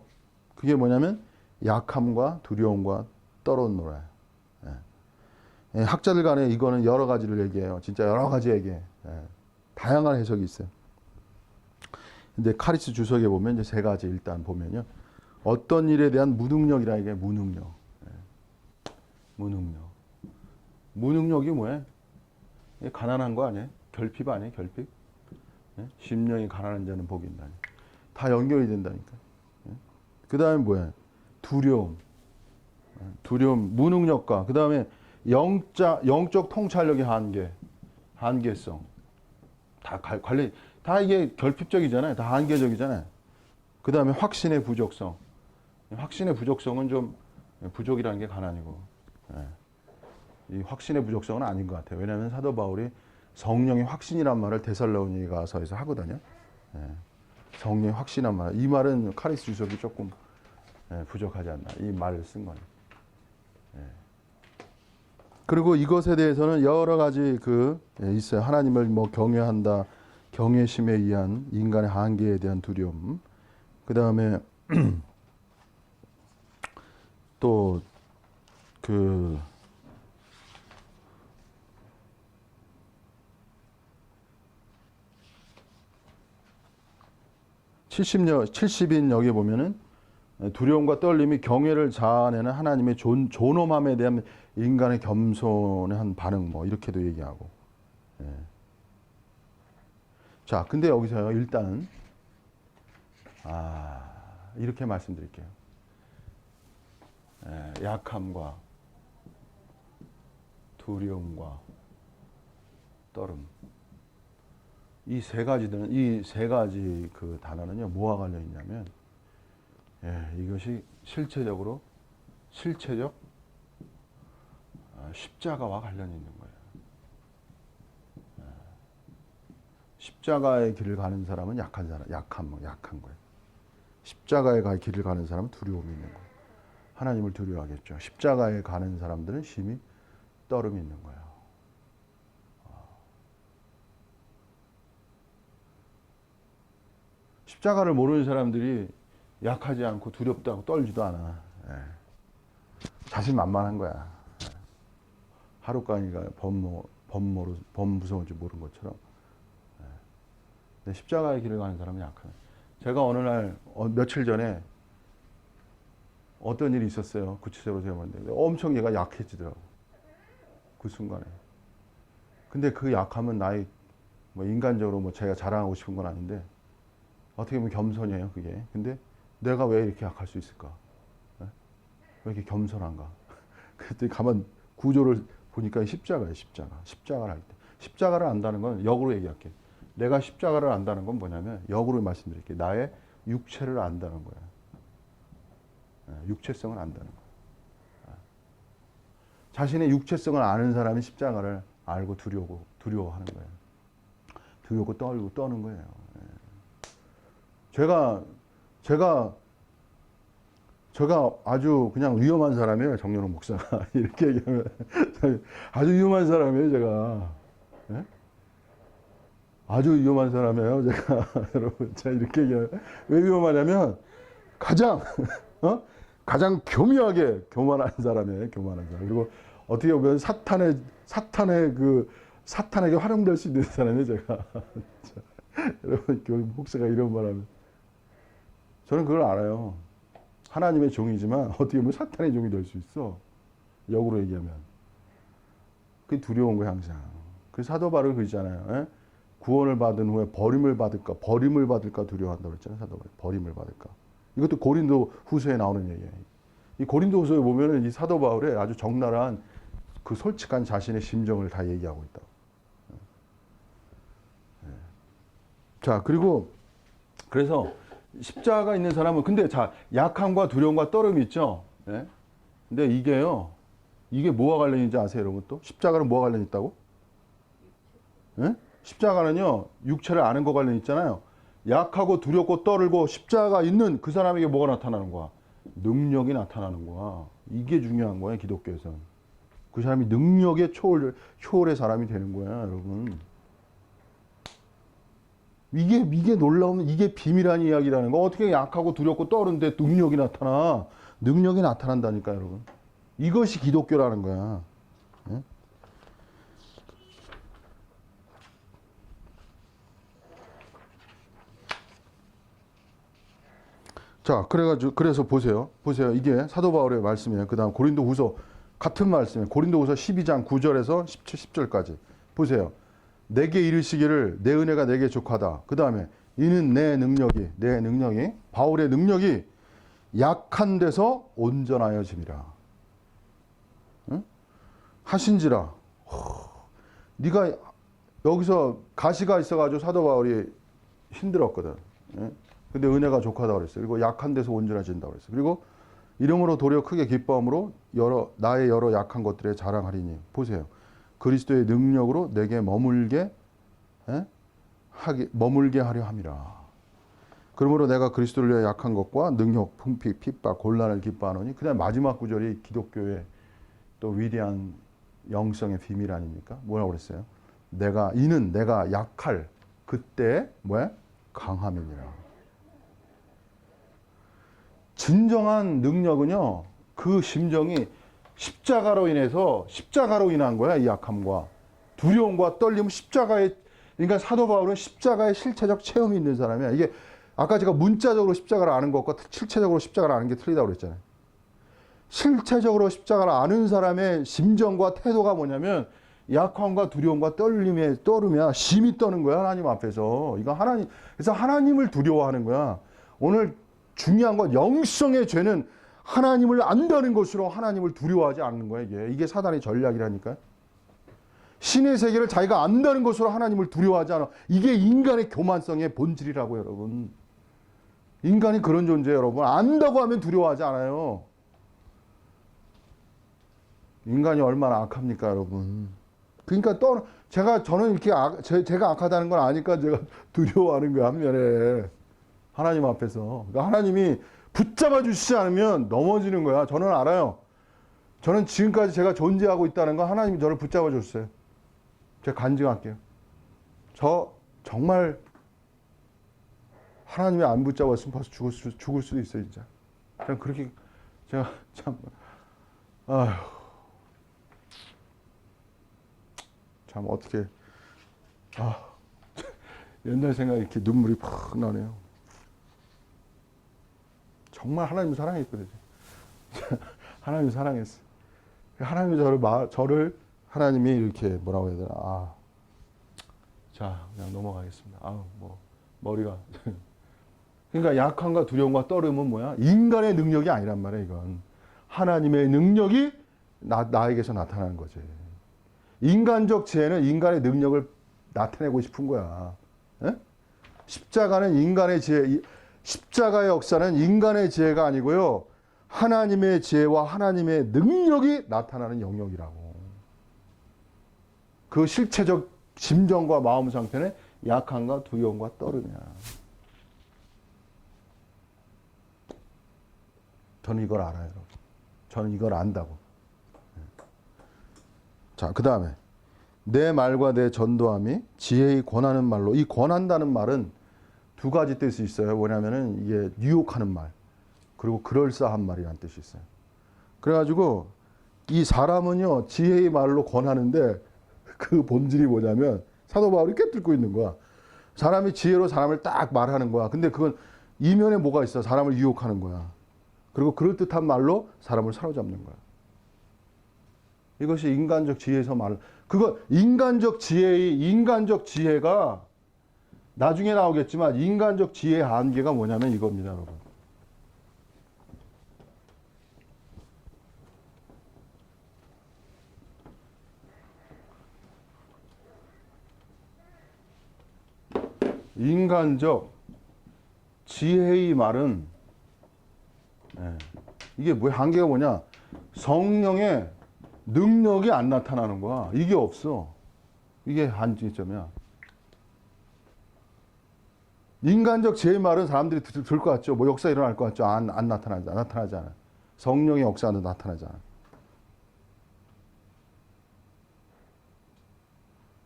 A: 그게 뭐냐면 약함과 두려움과 떨었노라. 학자들 간에 이거는 여러 가지를 얘기해요. 진짜 여러 가지 얘기해. 다양한 해석이 있어요. 근데 카리스 주석에 보면 이제 세 가지 일단 보면요. 어떤 일에 대한 무능력이라는 게 무능력. 무능력. 무능력이 뭐예요? 가난한 거 아니에요? 결핍 아니에요? 결핍? 심령이 가난한 자는 복이 있나니. 다 연결이 된다니까. 그 다음에 뭐예요? 두려움. 두려움, 무능력과 그 다음에 영적 통찰력의 한계성. 다 관련, 다 이게 결핍적이잖아요. 다 한계적이잖아요. 그 다음에 확신의 부족성. 확신의 부족성은 좀 부족이라는 게 가난이고. 이 확신의 부족성은 아닌 것 같아요. 왜냐하면 사도 바울이 성령의 확신이란 말을 데살로니가서에서 하거든요. 성령의 확신한 말. 이 말은 카리스 주석이 조금 부족하지 않나. 이 말을 쓴 거예요. 그리고 이것에 대해서는 여러 가지 있어요. 하나님을 뭐 경외한다. 경외심에 의한 인간의 한계에 대한 두려움. 그 다음에 또 70인 여기 보면은 두려움과 떨림이 경외를 자아내는 하나님의 존엄함에 대한 인간의 겸손한 반응 뭐 이렇게도 얘기하고. 자, 근데 여기서 일단 이렇게 말씀드릴게요. 약함과 두려움과 떨음. 이 세 가지 그 단어는요, 뭐와 관련 있냐면, 이것이 실체적 십자가와 관련이 있는 거예요. 십자가의 길을 가는 사람은 약한 거예요. 십자가의 길을 가는 사람은 두려움이 있는 거예요. 하나님을 두려워하겠죠. 십자가에 가는 사람들은 심히 떨음이 있는 거예요. 십자가를 모르는 사람들이 약하지 않고 두렵다고 떨지도 않아. 자신만만한 거야. 하루까니가 무서운지 모르는 것처럼. 근데 십자가의 길을 가는 사람은 약하네. 제가 어느 날 며칠 전에 어떤 일이 있었어요. 구체적으로 제가 봤는데 엄청 얘가 약해지더라고. 그 순간에. 근데 그 약함은 나의 뭐 인간적으로 뭐 제가 자랑하고 싶은 건 아닌데 어떻게 보면 겸손이에요, 그게. 근데 내가 왜 이렇게 약할 수 있을까? 왜 이렇게 겸손한가? 그랬더니 가만 구조를 보니까 십자가예요, 십자가. 십자가를 할 때. 십자가를 안다는 건 역으로 얘기할게. 내가 십자가를 안다는 건 뭐냐면 역으로 말씀드릴게요. 나의 육체를 안다는 거야. 육체성을 안다는 거야. 자신의 육체성을 아는 사람이 십자가를 알고 두려워하는 거예요. 두렵고 떨고 떠는 거예요. 제가 아주 그냥 위험한 사람이에요, 정연호 목사가. 이렇게 얘기하면. 아주 위험한 사람이에요, 제가. 예? 아주 위험한 사람이에요, 제가. 여러분, 제가 이렇게 얘기하면. 왜 위험하냐면, 가장 교묘하게 교만한 사람이에요, 교만한 사람. 그리고 어떻게 보면 사탄에게 활용될 수 있는 사람이에요, 제가. 여러분, 교육 목사가 이런 말 하면. 저는 그걸 알아요. 하나님의 종이지만 어떻게 보면 사탄의 종이 될 수 있어. 역으로 얘기하면. 그게 두려운 거야, 항상. 그 사도 바울 그러잖아요. 예? 구원을 받은 후에 버림을 받을까 두려워한다고 그랬잖아요. 사도 바울. 버림을 받을까. 이것도 고린도 후서에 나오는 얘기예요. 이 고린도 후서에 보면은 이 사도 바울의 아주 적나라한 그 솔직한 자신의 심정을 다 얘기하고 있다. 자, 그래서 십자가 있는 사람은 근데 자, 약함과 두려움과 떨음이 있죠. 예? 근데 이게 뭐와 관련인지 아세요, 여러분? 또 십자가는 뭐와 관련 있다고? 예? 십자가는요, 육체를 아는 거 관련 있잖아요. 약하고 두렵고 떨고 십자가 있는 그 사람에게 뭐가 나타나는 거야? 능력이 나타나는 거야. 이게 중요한 거야, 기독교에서는. 그 사람이 능력의 초월의 사람이 되는 거야, 여러분. 이게 놀라운, 이게 비밀한 이야기라는 거. 어떻게 약하고 두렵고 떠오르는데 능력이 나타나. 능력이 나타난다니까, 여러분. 이것이 기독교라는 거야. 예? 자, 그래서 보세요. 이게 사도 바울의 말씀이에요. 그 다음 고린도 후서 같은 말씀이에요. 고린도 후서 12장 9절에서 10절까지. 보세요. 내게 이르시기를 내 은혜가 내게 족하다. 그 다음에 이는 내 능력이 바울의 능력이 약한 데서 온전하여짐이라. 응? 하신지라. 네가 여기서 가시가 있어가지고 사도 바울이 힘들었거든. 응? 근데 은혜가 족하다고 그랬어요. 그리고 약한 데서 온전해진다고 그랬어요. 그리고 이름으로 도리어 크게 기뻐함으로 나의 여러 약한 것들에 자랑하리니. 보세요. 그리스도의 능력으로 내게 머물게 하려 함이라. 그러므로 내가 그리스도를 위하여 약한 것과 능력, 풍픽, 핍박, 곤란을 기뻐하노니. 그다음 마지막 구절이 기독교의 또 위대한 영성의 비밀 아닙니까? 뭐라고 그랬어요? 이는 내가 약할 그때 강함이니라. 진정한 능력은요, 그 심정이 십자가로 인한 거야. 이 약함과 두려움과 떨림, 그러니까 사도 바울은 십자가의 실체적 체험이 있는 사람이야. 이게 아까 제가 문자적으로 십자가를 아는 것과 실체적으로 십자가를 아는 게 틀리다고 그랬잖아요. 실체적으로 십자가를 아는 사람의 심정과 태도가 뭐냐면 약함과 두려움과 떨음이야. 심히 떠는 거야, 하나님 앞에서. 그래서 하나님을 두려워하는 거야. 오늘 중요한 건 영성의 죄는 하나님을 안다는 것으로 하나님을 두려워하지 않는 거야, 이게 사단의 전략이라니까요. 신의 세계를 자기가 안다는 것으로 하나님을 두려워하지 않아. 이게 인간의 교만성의 본질이라고, 여러분. 인간이 그런 존재예요, 여러분. 안다고 하면 두려워하지 않아요. 인간이 얼마나 악합니까, 여러분. 그러니까 저는 이렇게 제가 악하다는 걸 아니까 제가 두려워하는 거야, 한면에. 하나님 앞에서. 그러니까 하나님이 붙잡아 주시지 않으면 넘어지는 거야. 저는 알아요. 저는 지금까지 제가 존재하고 있다는 건 하나님이 저를 붙잡아 줬어요. 제가 간증할게요. 저 정말 하나님이 안 붙잡았으면 벌써 죽을 수도 있어요, 진짜. 제가 참, 참 어떻게, 옛날 생각에 이렇게 눈물이 팍 나네요. 정말 하나님을 사랑했거든요. 하나님을 사랑했어. 하나님이 하나님이 이렇게 뭐라고 해야 되나. 자, 그냥 넘어가겠습니다. 머리가. 그러니까 약함과 두려움과 떨음은 뭐야? 인간의 능력이 아니란 말이야, 이건. 하나님의 능력이 나에게서 나타나는 거지. 인간적 지혜는 인간의 능력을 나타내고 싶은 거야. 에? 십자가는 인간의 지혜, 십자가의 역사는 인간의 지혜가 아니고요. 하나님의 지혜와 하나님의 능력이 나타나는 영역이라고. 그 실체적 심정과 마음 상태는 약함과 두려움과 떨음이야. 저는 이걸 알아요, 여러분. 저는 이걸 안다고. 자, 그 다음에 내 말과 내 전도함이 지혜의 권하는 말로. 이 권한다는 말은 두 가지 뜻이 있어요. 뭐냐면은 이게 유혹하는 말, 그리고 그럴싸한 말이라는 뜻이 있어요. 그래가지고 이 사람은요 지혜의 말로 권하는데 그 본질이 뭐냐면 사도 바울이 꿰뚫고 있는 거야. 사람이 지혜로 사람을 딱 말하는 거야. 근데 그건 이면에 뭐가 있어? 사람을 유혹하는 거야. 그리고 그럴듯한 말로 사람을 사로잡는 거야. 이것이 인간적 지혜에서 그거 인간적 지혜가 나중에 나오겠지만 인간적 지혜의 한계가 뭐냐면 이겁니다, 여러분. 인간적 지혜의 말은 이게 뭐야? 한계가 뭐냐? 성령의 능력이 안 나타나는 거야. 이게 없어. 이게 한계점이야. 인간적 지혜의 말은 사람들이 들을 것 같죠. 뭐 역사 일어날 것 같죠. 안 나타나지 않아. 성령의 역사는 나타나지 않아.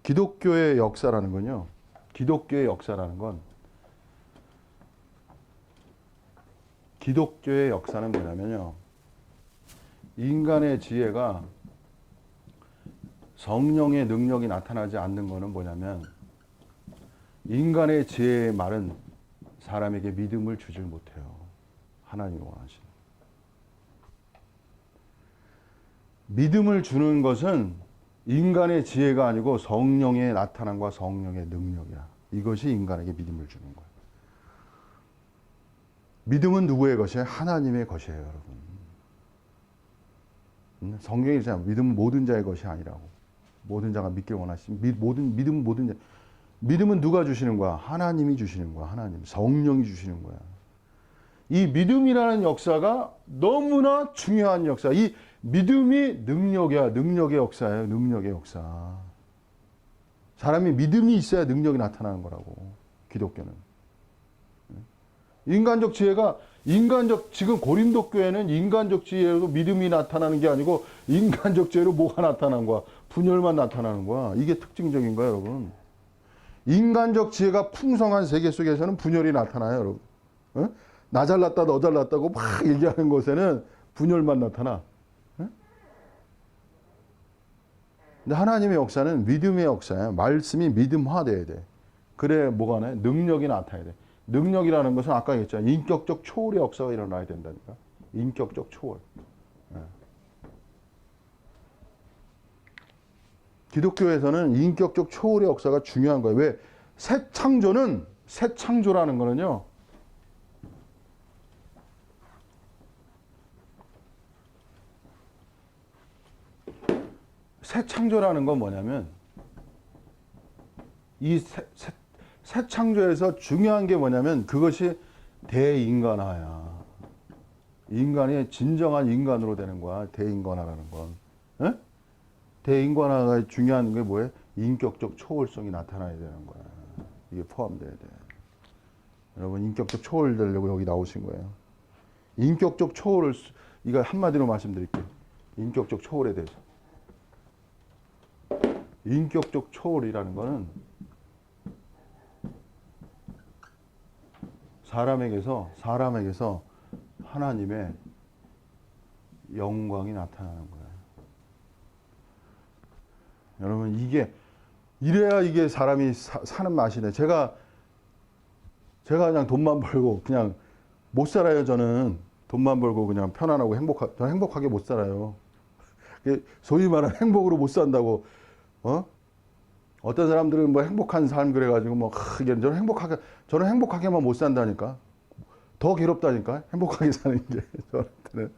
A: 기독교의 역사라는 건요. 기독교의 역사라는 뭐냐면요. 인간의 지혜가 성령의 능력이 나타나지 않는 거는 뭐냐면 인간의 지혜의 말은 사람에게 믿음을 주질 못해요. 하나님이 원하시는. 믿음을 주는 것은 인간의 지혜가 아니고 성령의 나타남과 성령의 능력이야. 이것이 인간에게 믿음을 주는 거예요. 믿음은 누구의 것이에요? 하나님의 것이에요, 여러분. 성경이 있잖아요. 믿음은 모든 자의 것이 아니라고. 모든 자가 믿길 원하시는 믿음은 모든 자. 믿음은 누가 주시는 거야? 하나님이 주시는 거야. 하나님, 성령이 주시는 거야. 이 믿음이라는 역사가 너무나 중요한 역사. 이 믿음이 능력이야. 능력의 역사예요. 능력의 역사. 사람이 믿음이 있어야 능력이 나타나는 거라고. 기독교는. 인간적 지혜가 지금 고린도 교회는 인간적 지혜로 믿음이 나타나는 게 아니고 인간적 지혜로 뭐가 나타나는 거야? 분열만 나타나는 거야. 이게 특징적인 거야, 여러분. 인간적 지혜가 풍성한 세계 속에서는 분열이 나타나요, 여러분. 어? 나 잘났다, 너 잘났다고 막 얘기하는 곳에는 분열만 나타나. 어? 근데 하나님의 역사는 믿음의 역사야. 말씀이 믿음화돼야 돼. 그래 뭐가 나? 능력이 나타나야 돼. 능력이라는 것은 아까 얘기했잖아요. 인격적 초월의 역사가 일어나야 된다니까. 인격적 초월. 기독교에서는 인격적 초월의 역사가 중요한 거예요. 왜? 새 창조라는 거는요. 새 창조라는 건 뭐냐면 이 새 창조에서 중요한 게 뭐냐면 그것이 대인간화야. 인간이 진정한 인간으로 되는 거야. 대인간화라는 건. 에? 대인간화가 중요한 게 뭐예요? 인격적 초월성이 나타나야 되는 거야. 이게 포함돼야 돼. 여러분 인격적 초월 되려고 여기 나오신 거예요. 인격적 초월을 이거 한마디로 말씀드릴게요. 인격적 초월에 대해서. 인격적 초월이라는 거는 사람에게서 하나님의 영광이 나타나는 거예요. 여러분 이래야 이게 사람이 사는 맛이네. 제가 그냥 돈만 벌고 그냥 못 살아요. 저는 돈만 벌고 그냥 편안하고 저는 행복하게 못 살아요. 소위 말하는 행복으로 못 산다고. 어떤 사람들은 뭐 행복한 삶 그래가지고 뭐 저는 행복하게만 못 산다니까. 더 괴롭다니까. 행복하게 사는 게 저한테는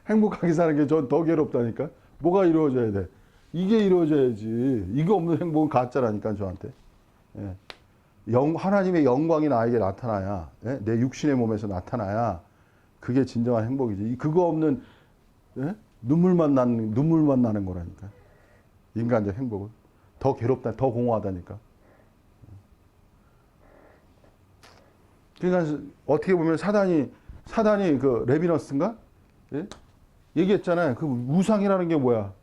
A: 행복하게 사는 게 전 더 괴롭다니까. 뭐가 이루어져야 돼? 이게 이루어져야지. 이거 없는 행복은 가짜라니까 저한테. 예. 하나님의 영광이 나에게 나타나야, 예? 내 육신의 몸에서 나타나야 그게 진정한 행복이지. 그거 없는, 예? 눈물만 나는 거라니까. 인간적 행복은 더 괴롭다, 더 공허하다니까. 그러니까 어떻게 보면 사단이 그 레비너스인가? 예? 얘기했잖아요. 그 우상이라는 게 뭐야?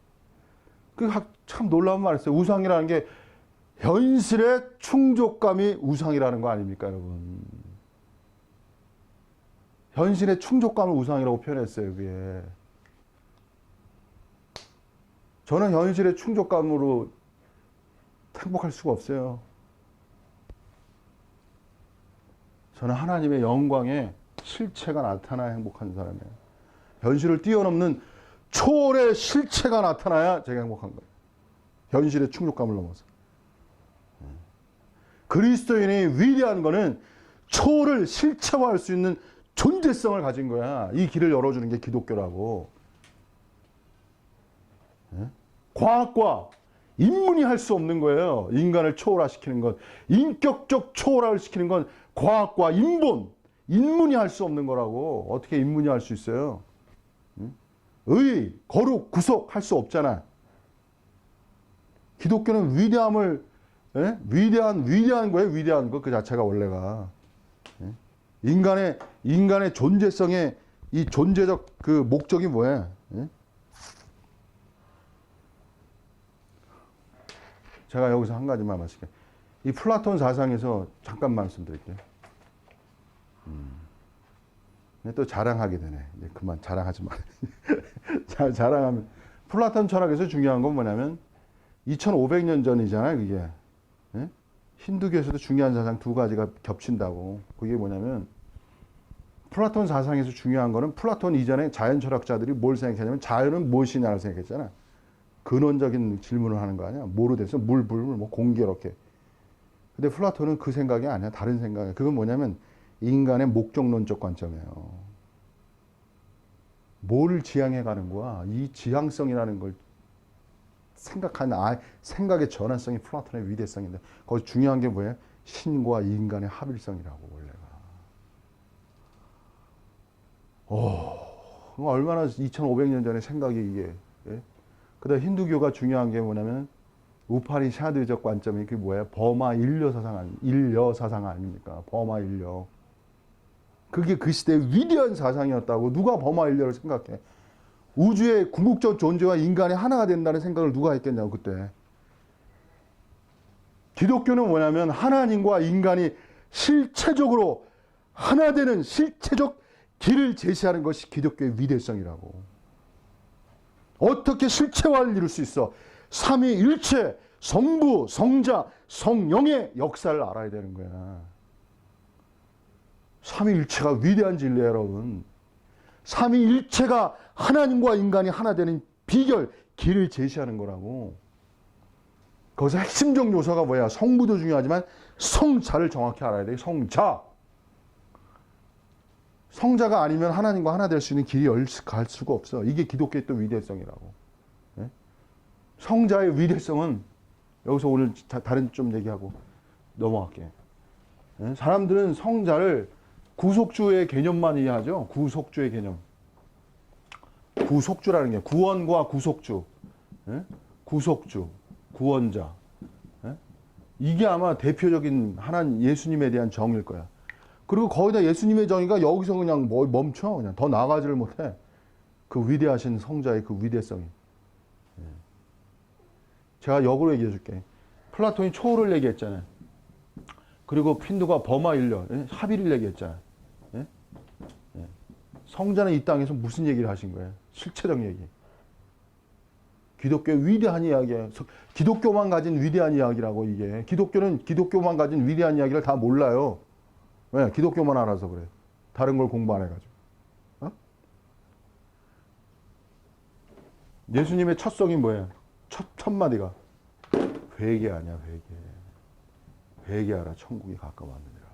A: 그 참 놀라운 말이었어요. 우상이라는 게 현실의 충족감이 우상이라는 거 아닙니까, 여러분? 현실의 충족감을 우상이라고 표현했어요, 그게. 저는 현실의 충족감으로 행복할 수가 없어요. 저는 하나님의 영광의 실체가 나타나야 행복한 사람이에요. 현실을 뛰어넘는 초월의 실체가 나타나야 제가 행복한 거예요. 현실의 충족감을 넘어서. 그리스도인이 위대한 거는 초월을 실체화할 수 있는 존재성을 가진 거야. 이 길을 열어주는 게 기독교라고. 과학과 인문이 할 수 없는 거예요. 인간을 초월화시키는 건. 인격적 초월화를 시키는 건 과학과 인문이 할 수 없는 거라고. 어떻게 인문이 할 수 있어요? 의, 거룩, 구속 할 수 없잖아. 기독교는 위대함을, 예? 위대한 거예요. 위대한 거 그 자체가 원래가. 예? 인간의 존재성의 이 존재적 그 목적이 뭐야? 예? 제가 여기서 한 가지만 말씀드릴게요. 이 플라톤 사상에서 잠깐 말씀드릴게요. 또 자랑하게 되네. 이제 그만 자랑하지 마. 자랑하면 플라톤 철학에서 중요한 건 뭐냐면 2500년 전이잖아요, 그게. 예? 힌두교에서도 중요한 사상 두 가지가 겹친다고. 그게 뭐냐면 플라톤 사상에서 중요한 거는 플라톤 이전에 자연 철학자들이 뭘 생각했냐면 자연은 무엇이냐를 생각했잖아. 근원적인 질문을 하는 거 아니야. 뭐로 돼서 물, 뭐 공기 이렇게. 근데 플라톤은 그 생각이 아니야. 다른 생각이야. 그건 뭐냐면 인간의 목적론적 관점이에요. 뭘 지향해 가는 거야. 이 지향성이라는 걸 생각하는 생각의 전환성이 플라톤의 위대성인데 거기 중요한 게 뭐예요? 신과 인간의 합일성이라고 원래가. 얼마나 2500년 전에 생각이 이게. 예? 그다음 힌두교가 중요한 게 뭐냐면 우파리샤드적 관점이 그게 뭐예요? 버마 인려 사상 아닙니까? 버마 인려. 그게 그 시대의 위대한 사상이었다고. 누가 버마 인려를 생각해? 우주의 궁극적 존재와 인간이 하나가 된다는 생각을 누가 했겠냐고 그때. 기독교는 뭐냐면 하나님과 인간이 실체적으로 하나 되는 실체적 길을 제시하는 것이 기독교의 위대성이라고. 어떻게 실체화를 이룰 수 있어? 삼위일체, 성부, 성자, 성령의 역사를 알아야 되는 거야. 삼위일체가 위대한 진리예요, 여러분. 삼위일체가 하나님과 인간이 하나 되는 비결, 길을 제시하는 거라고. 거기서 핵심적 요소가 뭐야? 성부도 중요하지만 성자를 정확히 알아야 돼. 성자. 성자가 아니면 하나님과 하나 될 수 있는 길이 갈 수가 없어. 이게 기독교의 또 위대성이라고. 예? 성자의 위대성은 여기서 오늘 다른 좀 얘기하고 넘어갈게. 예? 사람들은 성자를 구속주의 개념만 이해하죠. 구속주의 개념. 구속주라는 게 구원과 구속주. 예? 구속주, 구원자. 예? 이게 아마 대표적인 하나님 예수님에 대한 정의일 거야. 그리고 거기다 예수님의 정의가 여기서 그냥 멈춰. 그냥 더 나아가지를 못해. 그 위대하신 성자의 그 위대성이. 제가 역으로 얘기해 줄게. 플라톤이 초월을 얘기했잖아요. 그리고 핀두가 버마일려, 합의를 얘기했잖아요. 예? 예. 성자는 이 땅에서 무슨 얘기를 하신 거예요? 실체적 얘기. 기독교의 위대한 이야기예요. 기독교만 가진 위대한 이야기라고 이게. 기독교는 기독교만 가진 위대한 이야기를 다 몰라요. 왜? 기독교만 알아서 그래. 다른 걸 공부 안 해가지고. 어? 예수님의 첫 성이 뭐예요? 첫 마디가 회개 아니야, 회개. 회개하라, 천국이 가까웠느니라.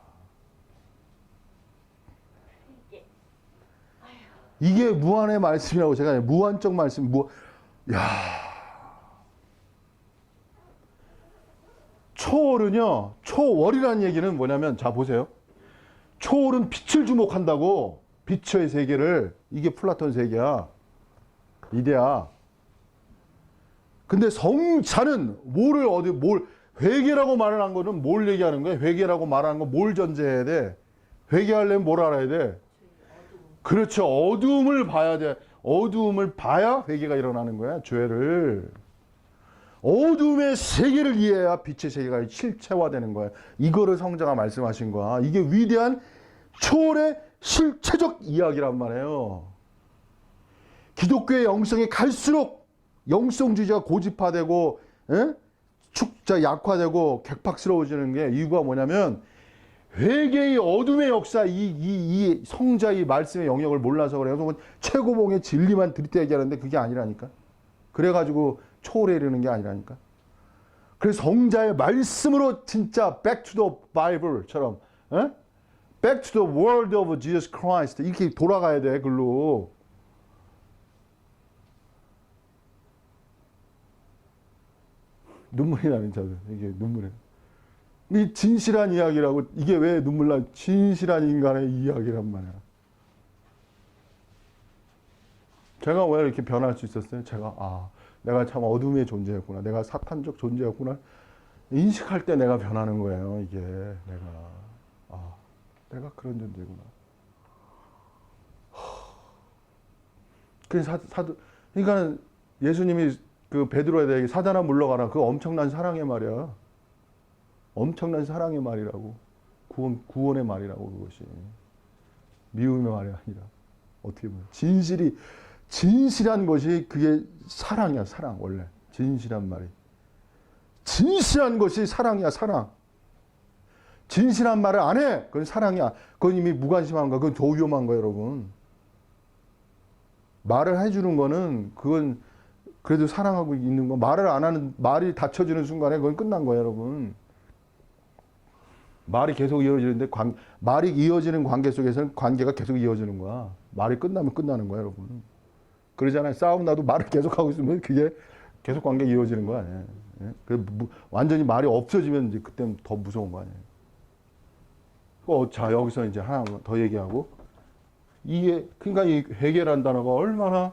A: 이게 무한의 말씀이라고 제가 무한적 말씀, 야. 초월은요, 초월이라는 얘기는 뭐냐면, 자, 보세요. 초월은 빛을 주목한다고, 빛의 세계를. 이게 플라톤 세계야. 이데야. 근데 성자는 회계라고 말을 한 거는 뭘 얘기하는 거야? 회계라고 말하는 거 뭘 전제해야 돼? 회계하려면 뭘 알아야 돼? 그렇죠. 어두움을 봐야 돼. 어두움을 봐야 회개가 일어나는 거야. 죄를. 어둠의 세계를 이해해야 빛의 세계가 실체화되는 거야. 이거를 성자가 말씀하신 거야. 이게 위대한 초월의 실체적 이야기란 말이에요. 기독교의 영성이 갈수록 영성주의가 고집화되고 약화되고 객박스러워지는 게 이유가 뭐냐면 회개의 어둠의 역사, 이 성자의 말씀의 영역을 몰라서 그래요. 최고봉의 진리만 들이대 얘기하는데 그게 아니라니까. 그래가지고 초월에 이르는 게 아니라니까. 그래서 성자의 말씀으로 진짜 back to the Bible처럼 back to the word of Jesus Christ 이렇게 돌아가야 돼. 글로. 눈물이 나는 자들. 이게 눈물이. 이 진실한 이야기라고. 이게 왜 눈물 나? 진실한 인간의 이야기란 말이야. 제가 왜 이렇게 변할 수 있었어요? 내가 참 어둠의 존재였구나. 내가 사탄적 존재였구나. 인식할 때 내가 변하는 거예요. 이게 내가 그런 존재구나. 그러니까 예수님이 그 베드로에게 사단아 물러가라. 그 엄청난 사랑의 말이야. 엄청난 사랑의 말이라고. 구원의 말이라고. 그것이 미움의 말이 아니라 어떻게 보면 진실한 것이 그게 사랑이야. 사랑. 원래 진실한 말이 진실한 것이 사랑이야. 사랑. 진실한 말을 안 해. 그건 사랑이야. 그건 이미 무관심한 거야. 그건 더 위험한 거야. 여러분. 말을 해주는 거는 그건 그래도 사랑하고 있는 거. 말을 안 하는, 말이 닫혀지는 순간에 그건 끝난 거예요. 여러분. 말이 계속 이어지는데 말이 이어지는 관계 속에서는 관계가 계속 이어지는 거야. 말이 끝나면 끝나는 거야. 여러분. 그러잖아요. 싸움 나도 말을 계속하고 있으면 그게 계속 관계 이어지는 거 아니에요. 완전히 말이 없어지면 이제 그때는 더 무서운 거 아니에요. 자, 여기서 이제 하나 더 얘기하고. 그러니까 이 회개라는 단어가 얼마나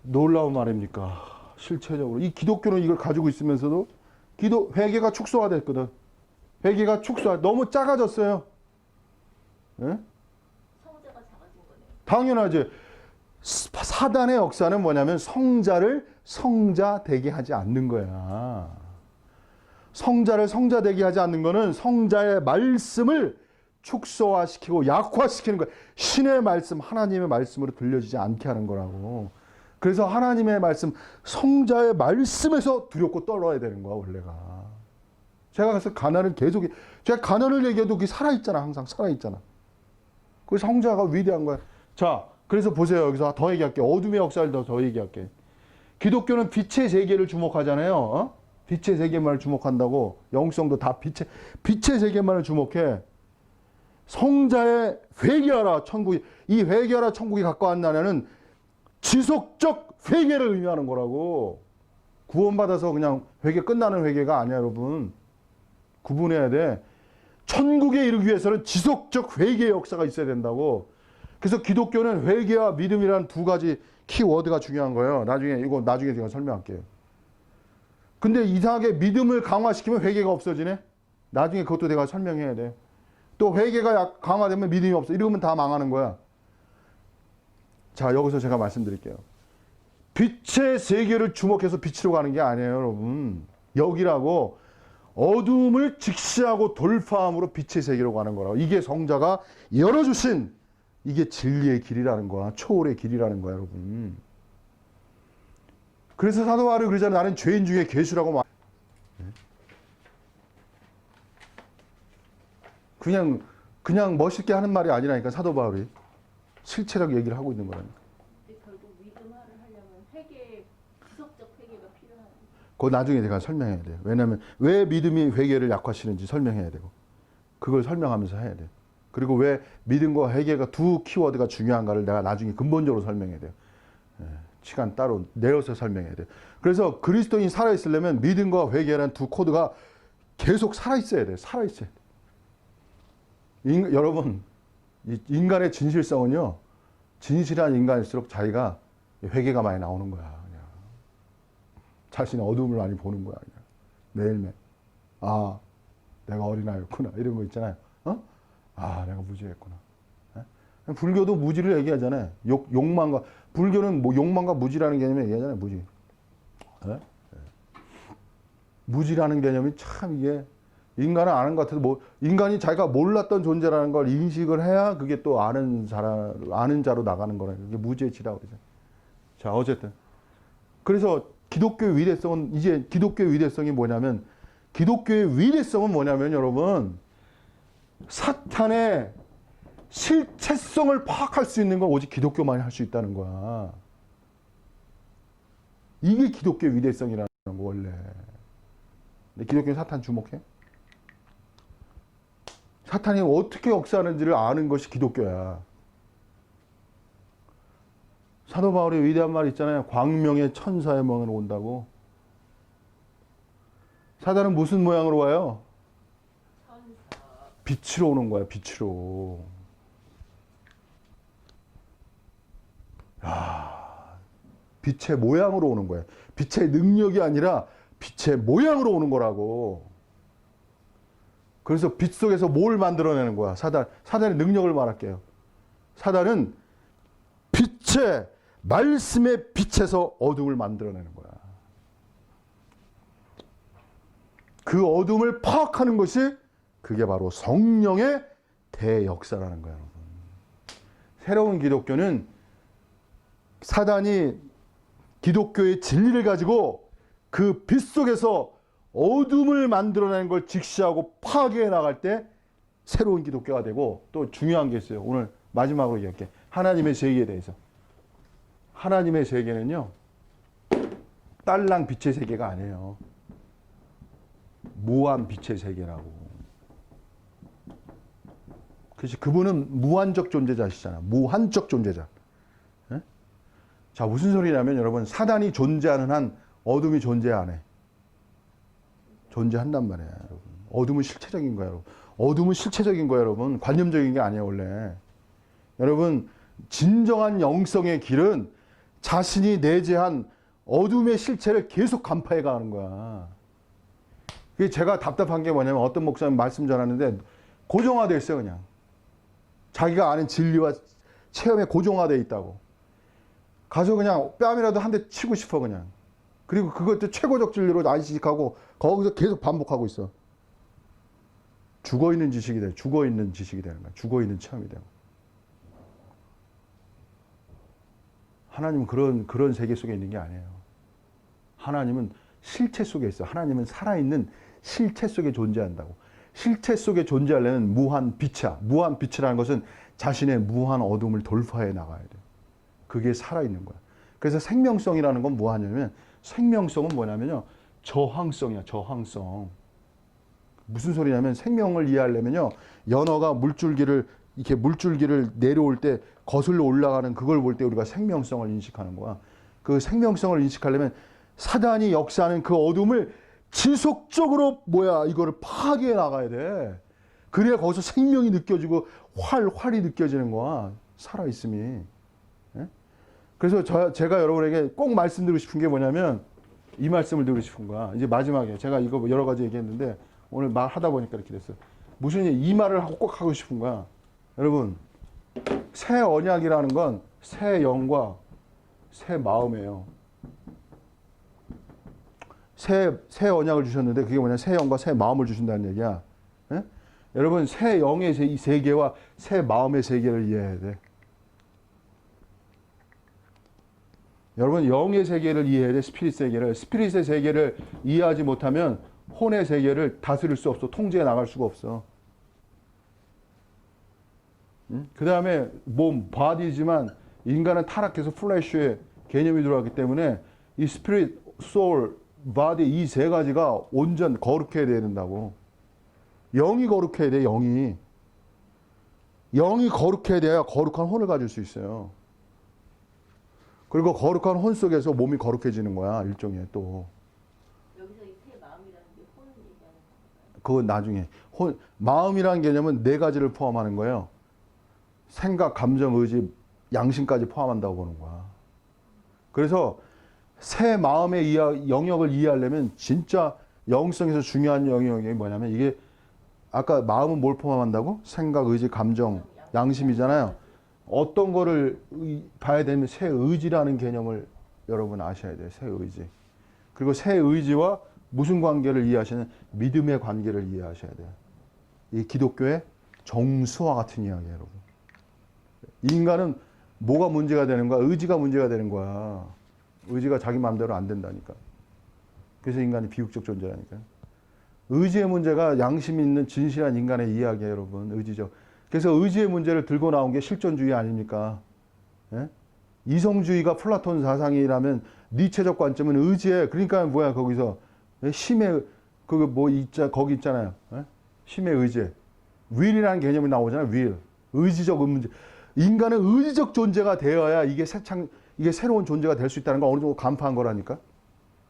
A: 놀라운 말입니까? 실체적으로. 이 기독교는 이걸 가지고 있으면서도 회개가 축소화됐거든. 회개가 너무 작아졌어요. 예?
B: 성자가 작아진 거네요.
A: 당연하지. 사단의 역사는 뭐냐면 성자를 성자 되게 하지 않는 거야. 성자를 성자 되게 하지 않는 거는 성자의 말씀을 축소화시키고 약화시키는 거야. 신의 말씀, 하나님의 말씀으로 들려지지 않게 하는 거라고. 그래서 하나님의 말씀, 성자의 말씀에서 두렵고 떨어야 되는 거야, 원래가. 제가 그래서 제가 가난을 얘기해도 그게 살아있잖아, 항상 살아있잖아. 그 성자가 위대한 거야. 자, 그래서 보세요. 여기서 더 얘기할게요. 어둠의 역사를 더 얘기할게요. 기독교는 빛의 세계를 주목하잖아요. 빛의 세계만을 주목한다고. 영성도 다 빛의 세계만을 주목해. 성자의 회개하라 천국이, 이 회개하라 천국이 갖고 왔나는 지속적 회개를 의미하는 거라고. 구원받아서 그냥 회개 끝나는 회개가 아니야, 여러분. 구분해야 돼. 천국에 이르기 위해서는 지속적 회개의 역사가 있어야 된다고. 그래서 기독교는 회개와 믿음이라는 두 가지 키워드가 중요한 거예요. 나중에 제가 설명할게요. 근데 이상하게 믿음을 강화시키면 회개가 없어지네? 나중에 그것도 내가 설명해야 돼. 또 회개가 강화되면 믿음이 없어. 이러면 다 망하는 거야. 자, 여기서 제가 말씀드릴게요. 빛의 세계를 주목해서 빛으로 가는 게 아니에요, 여러분. 여기라고 어두움을 직시하고 돌파함으로 빛의 세계로 가는 거라고. 이게 성자가 열어주신 이게 진리의 길이라는 거야. 초월의 길이라는 거야, 여러분. 그래서 사도 바울이 그러잖아요. 나는 죄인 중에 괴수라고 말. 그냥 멋있게 하는 말이 아니라니까. 사도 바울이 실체적 얘기를 하고 있는 거라니까.
B: 근데 결국 믿음화를 하려면 지속적 회개가 필요한.
A: 그거 나중에 제가 설명해야 돼요. 왜냐하면 왜 믿음이 회개를 약화시키는지 설명해야 되고, 그걸 설명하면서 해야 돼. 그리고 왜 믿음과 회개가 두 키워드가 중요한가를 내가 나중에 근본적으로 설명해야 돼요. 시간 따로 내어서 설명해야 돼요. 그래서 그리스도인이 살아있으려면 믿음과 회개라는 두 코드가 계속 살아있어야 돼요. 살아있어야 돼요. 여러분, 인간의 진실성은요, 진실한 인간일수록 자기가 회개가 많이 나오는 거야. 그냥. 자신의 어둠을 많이 보는 거야. 그냥. 매일매일. 아, 내가 어린아이였구나. 이런 거 있잖아요. 아, 내가 무지했구나. 불교도 무지를 얘기하잖아요. 욕망과, 불교는 뭐 욕망과 무지라는 개념을 얘기하잖아요. 무지. 무지라는 개념이 참 이게 인간은 아는 것 같아도 뭐 인간이 자기가 몰랐던 존재라는 걸 인식을 해야 그게 또 아는 자로 나가는 거라요. 그게 무지의 지라고 그러죠. 자, 어쨌든 그래서 기독교의 위대성은 이제 기독교의 위대성이 뭐냐면 기독교의 위대성은 뭐냐면 여러분 사탄의 실체성을 파악할 수 있는 건 오직 기독교만이 할 수 있다는 거야. 이게 기독교의 위대성이라는 거 원래. 근데 기독교는 사탄 주목해? 사탄이 어떻게 역사하는지를 아는 것이 기독교야. 사도 바울의 위대한 말 있잖아요. 광명의 천사의 모양으로 온다고. 사단은 무슨 모양으로 와요? 빛으로 오는 거야. 빛으로. 야, 빛의 모양으로 오는 거야. 빛의 능력이 아니라 빛의 모양으로 오는 거라고. 그래서 빛 속에서 뭘 만들어내는 거야? 사단의 능력을 말할게요. 사단은 빛의 말씀의 빛에서 어둠을 만들어내는 거야. 그 어둠을 파악하는 것이 그게 바로 성령의 대역사라는 거야, 여러분. 새로운 기독교는 사단이 기독교의 진리를 가지고 그 빛 속에서 어둠을 만들어내는 걸 직시하고 파괴해 나갈 때 새로운 기독교가 되고 또 중요한 게 있어요. 오늘 마지막으로 얘기할게. 하나님의 세계에 대해서. 하나님의 세계는요. 딸랑 빛의 세계가 아니에요. 무한 빛의 세계라고. 그렇지. 그분은 무한적 존재자시잖아. 무한적 존재자. 에? 자, 무슨 소리냐면 여러분 사단이 존재하는 한 어둠이 존재 안 해. 존재한단 말이야, 여러분. 어둠은 실체적인 거야, 여러분. 어둠은 실체적인 거야, 여러분. 관념적인 게 아니에요, 원래. 여러분, 진정한 영성의 길은 자신이 내재한 어둠의 실체를 계속 간파해 가는 거야. 그게 제가 답답한 게 뭐냐면 어떤 목사님 말씀 전하는데 고정화되어 있어요, 그냥. 자기가 아는 진리와 체험에 고정화되어 있다고. 가서 그냥 뺨이라도 한 대 치고 싶어, 그냥. 그리고 그것도 최고적 진리로 안식하고 거기서 계속 반복하고 있어. 죽어있는 지식이 돼. 죽어있는 지식이 되는 거야. 죽어있는 체험이 되고. 하나님은 그런 세계 속에 있는 게 아니에요. 하나님은 실체 속에 있어. 하나님은 살아있는 실체 속에 존재한다고. 실체 속에 존재하려면 무한 빛이야. 무한 빛이라는 것은 자신의 무한 어둠을 돌파해 나가야 돼. 그게 살아있는 거야. 그래서 생명성이라는 건 뭐하냐면 생명성은 뭐냐면요. 저항성이야. 저항성. 무슨 소리냐면 생명을 이해하려면요. 연어가 물줄기를 내려올 때 거슬러 올라가는 그걸 볼 때 우리가 생명성을 인식하는 거야. 그 생명성을 인식하려면 사단이 역사하는 그 어둠을 지속적으로 이거를 파괴해 나가야 돼. 그래야 거기서 생명이 느껴지고 활이 느껴지는 거야. 살아있음이. 그래서 제가 여러분에게 꼭 말씀드리고 싶은 게 뭐냐면 이 말씀을 드리고 싶은 거야. 이제 마지막에 제가 이거 여러 가지 얘기했는데 오늘 말하다 보니까 이렇게 됐어요. 이 말을 꼭 하고 싶은 거야. 여러분, 새 언약이라는 건 새 영과 새 마음이에요. 새 언약을 주셨는데 그게 뭐냐? 새 영과 새 마음을 주신다는 얘기야. 예? 여러분, 새 영의 세계와 새 마음의 세계를 이해해야 돼. 여러분, 영의 세계를 이해해야 돼. 스피릿 세계를. 스피릿의 세계를 이해하지 못하면 혼의 세계를 다스릴 수 없어. 통제해 나갈 수가 없어. 그 다음에 몸, 바디지만 인간은 타락해서 플래시의 개념이 들어왔기 때문에 이 스피릿, 소울, 바디 이 세 가지가 온전 거룩해야 된다고. 영이 거룩해야 돼. 영이. 영이 거룩해야 돼야 거룩한 혼을 가질 수 있어요. 그리고 거룩한 혼 속에서 몸이 거룩해지는 거야. 일종의 또.
B: 여기서 이 새 마음이라는 게 혼 얘기하는 건가요?
A: 그건 나중에. 마음이라는 개념은 네 가지를 포함하는 거예요. 생각, 감정, 의지, 양심까지 포함한다고 보는 거야. 그래서 새 마음의 영역을 이해하려면 진짜 영성에서 중요한 영역이 뭐냐면 이게 아까 마음은 뭘 포함한다고? 생각, 의지, 감정, 양심이잖아요. 어떤 거를 봐야 되면 새 의지라는 개념을 여러분 아셔야 돼요. 새 의지. 그리고 새 의지와 무슨 관계를 이해하시는 믿음의 관계를 이해하셔야 돼요. 이 기독교의 정수와 같은 이야기예요, 여러분. 인간은 뭐가 문제가 되는 거야? 의지가 문제가 되는 거야. 의지가 자기 마음대로 안 된다니까. 그래서 인간이 비극적 존재라니까요. 의지의 문제가 양심 있는 진실한 인간의 이야기예요, 여러분. 의지적. 그래서 의지의 문제를 들고 나온 게 실존주의 아닙니까? 예? 이성주의가 플라톤 사상이라면 니체적 관점은 의지에 그러니까 뭐야 거기서 힘의 그거 뭐 있자 거기 있잖아요. 예? 힘의 의지. will이라는 개념이 나오잖아요. will. 의지적 문제. 인간은 의지적 존재가 되어야 이게 이게 새로운 존재가 될 수 있다는 걸 어느 정도 간파한 거라니까.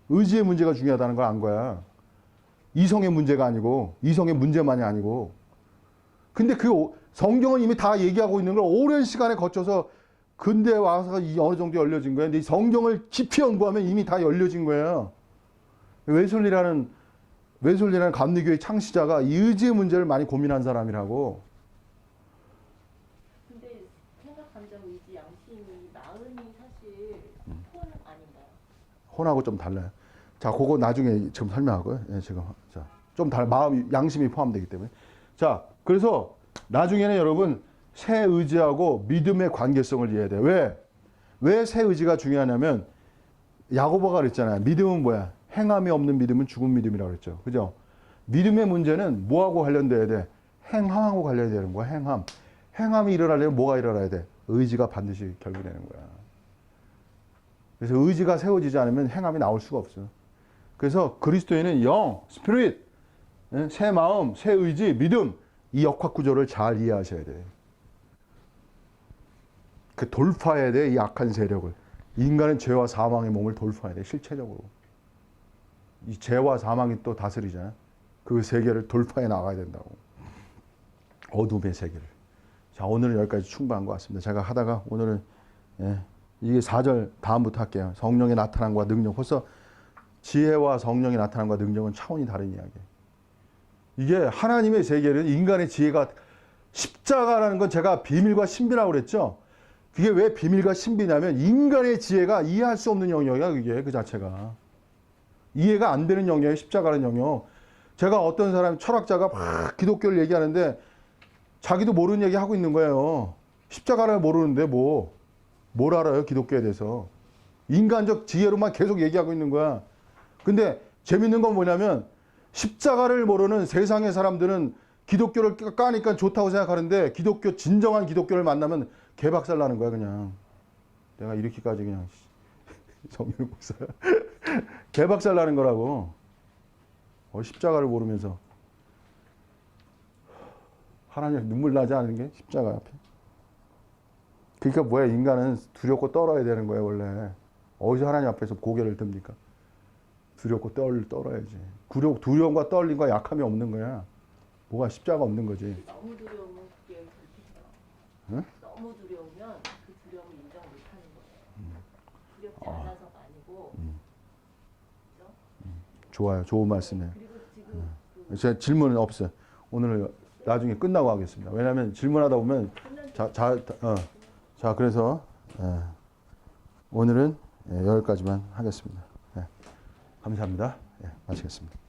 A: 의지의 문제가 중요하다는 걸 안 거야. 이성의 문제가 아니고 이성의 문제만이 아니고. 근데 그 성경은 이미 다 얘기하고 있는 걸 오랜 시간에 거쳐서 근대에 와서 어느 정도 열려진 거예요. 근데 이 성경을 깊이 연구하면 이미 다 열려진 거예요. 웨슬리라는 감리교의 창시자가 이 의지의 문제를 많이 고민한 사람이라고.
B: 근데 생각, 감정, 의지, 양심이 마음이 사실 혼 아닌가요?
A: 혼하고 좀 달라요. 자, 그거 나중에 지금 설명하고요. 예, 지금. 자, 좀 마음, 양심이 포함되기 때문에. 자, 그래서 나중에는 여러분 새 의지하고 믿음의 관계성을 이해해야 돼요. 왜 새 의지가 중요하냐면 야고보가 그랬잖아요. 믿음은 뭐야? 행함이 없는 믿음은 죽은 믿음이라고 그랬죠. 그죠? 믿음의 문제는 뭐하고 관련돼야 돼? 행함하고 관련되는 거야. 행함. 행함이 일어나려면 뭐가 일어나야 돼? 의지가 반드시 결부되는 거야. 그래서 의지가 세워지지 않으면 행함이 나올 수가 없어요. 그래서 그리스도인은 영, 스피릿, 새 마음, 새 의지, 믿음 이 역학 구조를 잘 이해하셔야 돼요. 그 돌파해야 돼, 이 악한 세력을. 인간은 죄와 사망의 몸을 돌파해야 돼, 실체적으로. 이 죄와 사망이 또 다스리잖아요. 그 세계를 돌파해 나가야 된다고. 어둠의 세계를. 자, 오늘은 여기까지 충분한 것 같습니다. 제가 하다가 오늘은 이게 4절 다음부터 할게요. 성령의 나타남과 능력. 벌써 지혜와 성령의 나타남과 능력은 차원이 다른 이야기예요. 이게 하나님의 세계는 인간의 지혜가 십자가라는 건 제가 비밀과 신비라고 그랬죠. 그게 왜 비밀과 신비냐면 인간의 지혜가 이해할 수 없는 영역이야. 그게 그 자체가. 이해가 안 되는 영역이 십자가라는 영역. 제가 어떤 사람 철학자가 막 기독교를 얘기하는데 자기도 모르는 얘기 하고 있는 거예요. 십자가를 모르는데 뭘 알아요? 기독교에 대해서. 인간적 지혜로만 계속 얘기하고 있는 거야. 근데 재밌는 건 뭐냐면 십자가를 모르는 세상의 사람들은 기독교를 까니까 좋다고 생각하는데 진정한 기독교를 만나면 개박살 나는 거야 그냥. 내가 이렇게까지 그냥 성경 목사 개박살 나는 거라고. 십자가를 모르면서 하나님 눈물 나지 않은 게 십자가 앞에. 그러니까 뭐야, 인간은 두렵고 떨어야 되는 거예요 원래. 어디서 하나님 앞에서 고개를 듭니까? 두렵고 떨어야지. 두려움과 떨림과 약함이 없는 거야. 뭐가 십자가 없는 거지.
B: 너무 두려우면 그게 그렇겠죠.
A: 응?
B: 너무 두려우면 그 두려움을 인정 못하는 거예요. 두렵지 않아서가 아니고. 그렇죠?
A: 좋아요. 좋은 말씀이에요.
B: 그리고 지금
A: 제 질문은 없어요. 오늘 나중에 끝나고 하겠습니다. 왜냐하면 질문하다 보면 자 그래서 오늘은 여기까지만 하겠습니다. 감사합니다. 마치겠습니다.